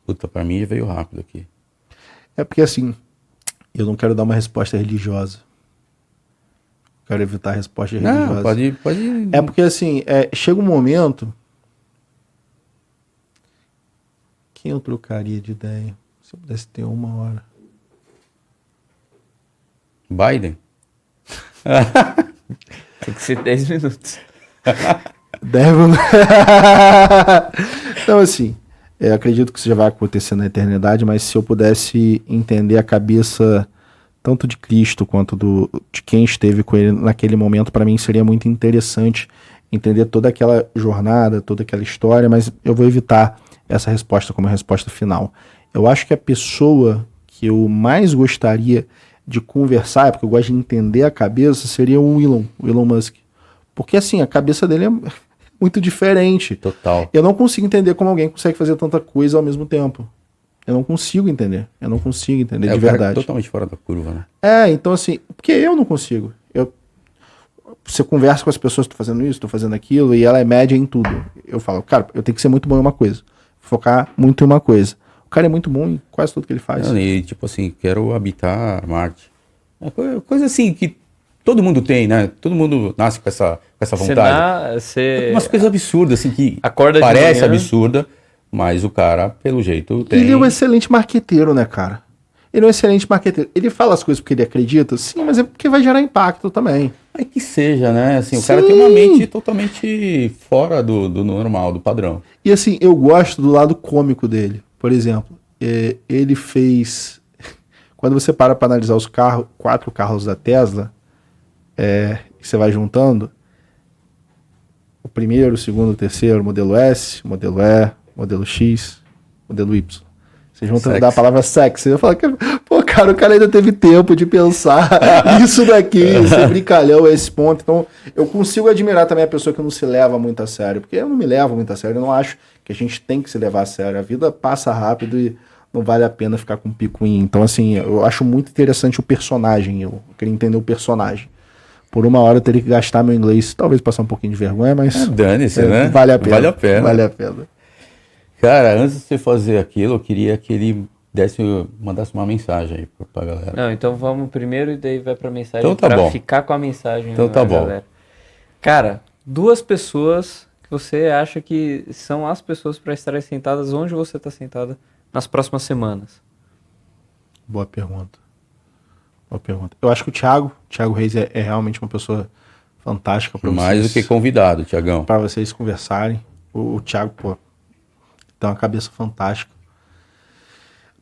Puta, pra mim veio rápido aqui. É porque, assim, eu não quero dar uma resposta religiosa. Quero evitar a resposta religiosa. Não, pode... É porque, assim, chega um momento... Quem eu trocaria de ideia? Se eu pudesse ter 1 hora. Biden? Tem que ser 10 minutos. Então, assim, acredito que isso já vai acontecer na eternidade, mas se eu pudesse entender a cabeça tanto de Cristo quanto de quem esteve com ele naquele momento, para mim seria muito interessante entender toda aquela jornada, toda aquela história, mas eu vou evitar essa resposta como a resposta final. Eu acho que a pessoa que eu mais gostaria de conversar, porque eu gosto de entender a cabeça, seria o Elon Musk. Porque, assim, a cabeça dele é muito diferente. Total. Eu não consigo entender como alguém consegue fazer tanta coisa ao mesmo tempo. Eu não consigo entender. De verdade. Totalmente fora da curva, né? Então, assim, porque eu não consigo. Você conversa com as pessoas, estou fazendo isso, estou fazendo aquilo, e ela é média em tudo. Eu falo, cara, eu tenho que ser muito bom em uma coisa. Focar muito em uma coisa. O cara é muito bom em quase tudo que ele faz. E tipo assim, quero habitar Marte. É coisa assim que todo mundo tem, né? Todo mundo nasce com essa vontade. Umas coisas absurdas, assim, que parece absurda, mas o cara, pelo jeito, tem... Ele é um excelente marqueteiro, né, cara? Ele é um excelente marqueteiro. Ele fala as coisas porque ele acredita, sim, mas é porque vai gerar impacto também. É que seja, né? Assim, o cara tem uma mente totalmente fora do normal, do padrão. E assim, eu gosto do lado cômico dele. Por exemplo, ele fez... Quando você para analisar os 4 carros da Tesla, que você vai juntando, o primeiro, o segundo, o terceiro, modelo S, modelo E, modelo X, modelo Y. Você junta, dá a palavra sexy. Eu falo, pô, cara, cara, o cara ainda teve tempo de pensar isso daqui, ser brincalhão a esse ponto. Então, eu consigo admirar também a pessoa que não se leva muito a sério, porque eu não me levo muito a sério, eu não acho que a gente tem que se levar a sério. A vida passa rápido e não vale a pena ficar com picuinha. Então, assim, eu acho muito interessante o personagem, eu queria entender o personagem. Por uma hora eu teria que gastar meu inglês, talvez passar um pouquinho de vergonha, mas Dane-se, né? vale a pena. Vale a pena. Vale a pena. Cara, antes de você fazer aquilo, eu queria que ele mandasse uma mensagem aí pra galera. Não, então vamos primeiro e daí vai pra mensagem Então tá pra bom. ficar com a mensagem. Então tá bom. Galera. Cara, 2 pessoas que você acha que são as pessoas para estarem sentadas onde você está sentada nas próximas semanas. Boa pergunta. Boa pergunta. Eu acho que o Thiago Reis é realmente uma pessoa fantástica para vocês. Mais do que convidado, Thiagão. Para vocês conversarem. O Thiago, pô, tem uma cabeça fantástica.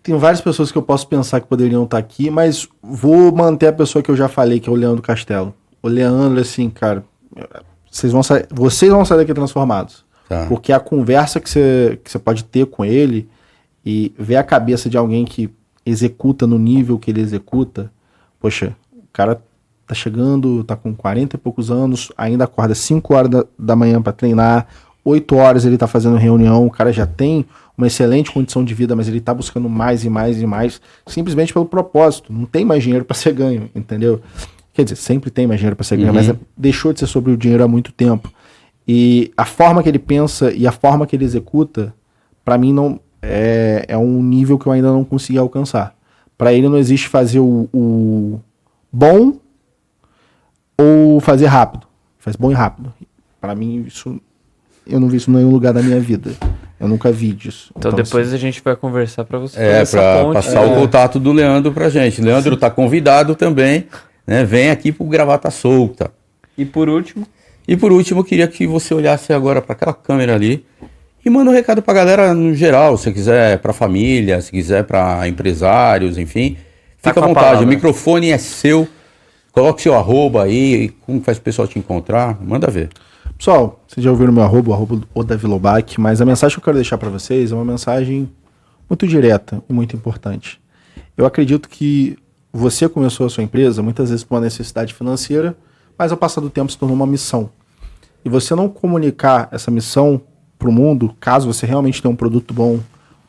Tem várias pessoas que eu posso pensar que poderiam estar aqui, mas vou manter a pessoa que eu já falei, que é o Leandro Castelo. O Leandro, assim, cara, vocês vão sair daqui transformados. Tá. Porque a conversa que você pode ter com ele e ver a cabeça de alguém que executa no nível que ele executa, poxa, o cara tá chegando, tá com 40 e poucos anos, ainda acorda 5 horas da manhã para treinar, 8 horas ele tá fazendo reunião, o cara já tem uma excelente condição de vida, mas ele tá buscando mais e mais e mais, simplesmente pelo propósito. Não tem mais dinheiro para ser ganho, entendeu? Quer dizer, sempre tem mais dinheiro para ser ganho, mas deixou de ser sobre o dinheiro há muito tempo. E a forma que ele pensa e a forma que ele executa, para mim não é um nível que eu ainda não consegui alcançar. Para ele não existe fazer o bom ou fazer rápido. Faz bom e rápido. Para mim isso, eu não vi isso em nenhum lugar da minha vida. Eu nunca vi disso. Então depois a gente vai conversar para você para passar o contato do Leandro pra gente. Leandro tá convidado também, né? Vem aqui pro Gravata Solta. E por último, eu queria que você olhasse agora para aquela câmera ali e manda um recado pra galera no geral, se quiser pra família, se quiser pra empresários, enfim. Tá Fica à com a vontade, palavra. o microfone é seu. Coloque seu arroba aí, como faz o pessoal te encontrar, manda ver. Pessoal, vocês já ouviram meu arroba o Davi Lobac, mas a mensagem que eu quero deixar para vocês é uma mensagem muito direta e muito importante. Eu acredito que você começou a sua empresa muitas vezes por uma necessidade financeira, mas ao passar do tempo se tornou uma missão. E você não comunicar essa missão para o mundo, caso você realmente tenha um produto bom,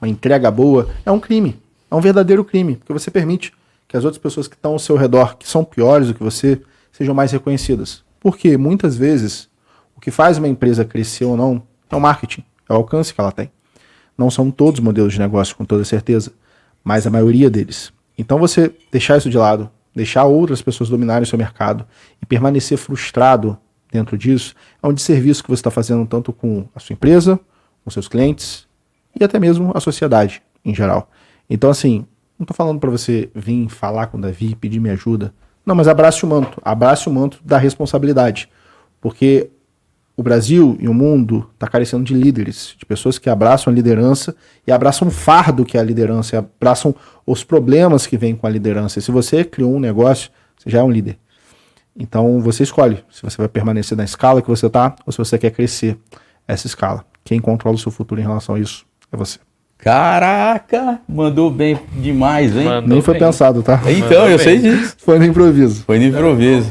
uma entrega boa, é um crime. É um verdadeiro crime, porque você permite que as outras pessoas que estão ao seu redor, que são piores do que você, sejam mais reconhecidas. Porque muitas vezes o que faz uma empresa crescer ou não é o marketing, é o alcance que ela tem. Não são todos os modelos de negócio, com toda certeza, mas a maioria deles. Então você deixar isso de lado, deixar outras pessoas dominarem o seu mercado e permanecer frustrado dentro disso, é um desserviço que você está fazendo tanto com a sua empresa, com seus clientes e até mesmo a sociedade em geral. Então assim, não estou falando para você vir falar com o Davi, pedir minha ajuda. Não, mas abrace o manto da responsabilidade. Porque o Brasil e o mundo está carecendo de líderes, de pessoas que abraçam a liderança e abraçam o fardo que é a liderança, e abraçam os problemas que vêm com a liderança. E se você criou um negócio, você já é um líder. Então você escolhe se você vai permanecer na escala que você está ou se você quer crescer essa escala. Quem controla o seu futuro em relação a isso é você. Caraca, mandou bem demais, hein? Mandou Nem foi bem. pensado, tá? Então, eu sei disso. Foi no improviso. Foi no improviso.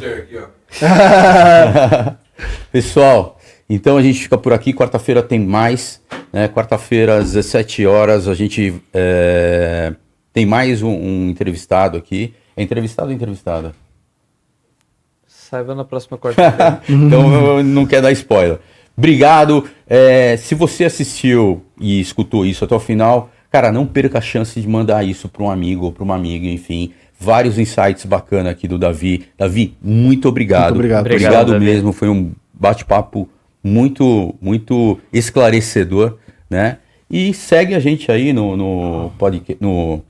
Pessoal, então a gente fica por aqui. Quarta-feira tem mais, né? Quarta-feira às 17 horas a gente tem mais um entrevistado aqui. É entrevistado ou entrevistada? saiba na próxima quarta-feira. Então não quer dar spoiler. Obrigado. Se você assistiu e escutou isso até o final, cara, não perca a chance de mandar isso para um amigo ou para uma amiga, enfim. Vários insights bacanas aqui do Davi. Davi, muito obrigado. Muito obrigado. Obrigado Davi. mesmo. Foi um bate-papo muito, muito esclarecedor, né? E segue a gente aí no podcast, no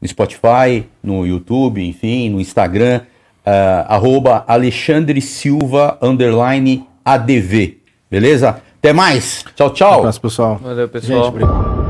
Spotify, no YouTube, enfim, no Instagram, @AlexandreSilva_ADV. Beleza? Até mais. Tchau, tchau. Um abraço, pessoal. Valeu, pessoal. Gente, obrigado.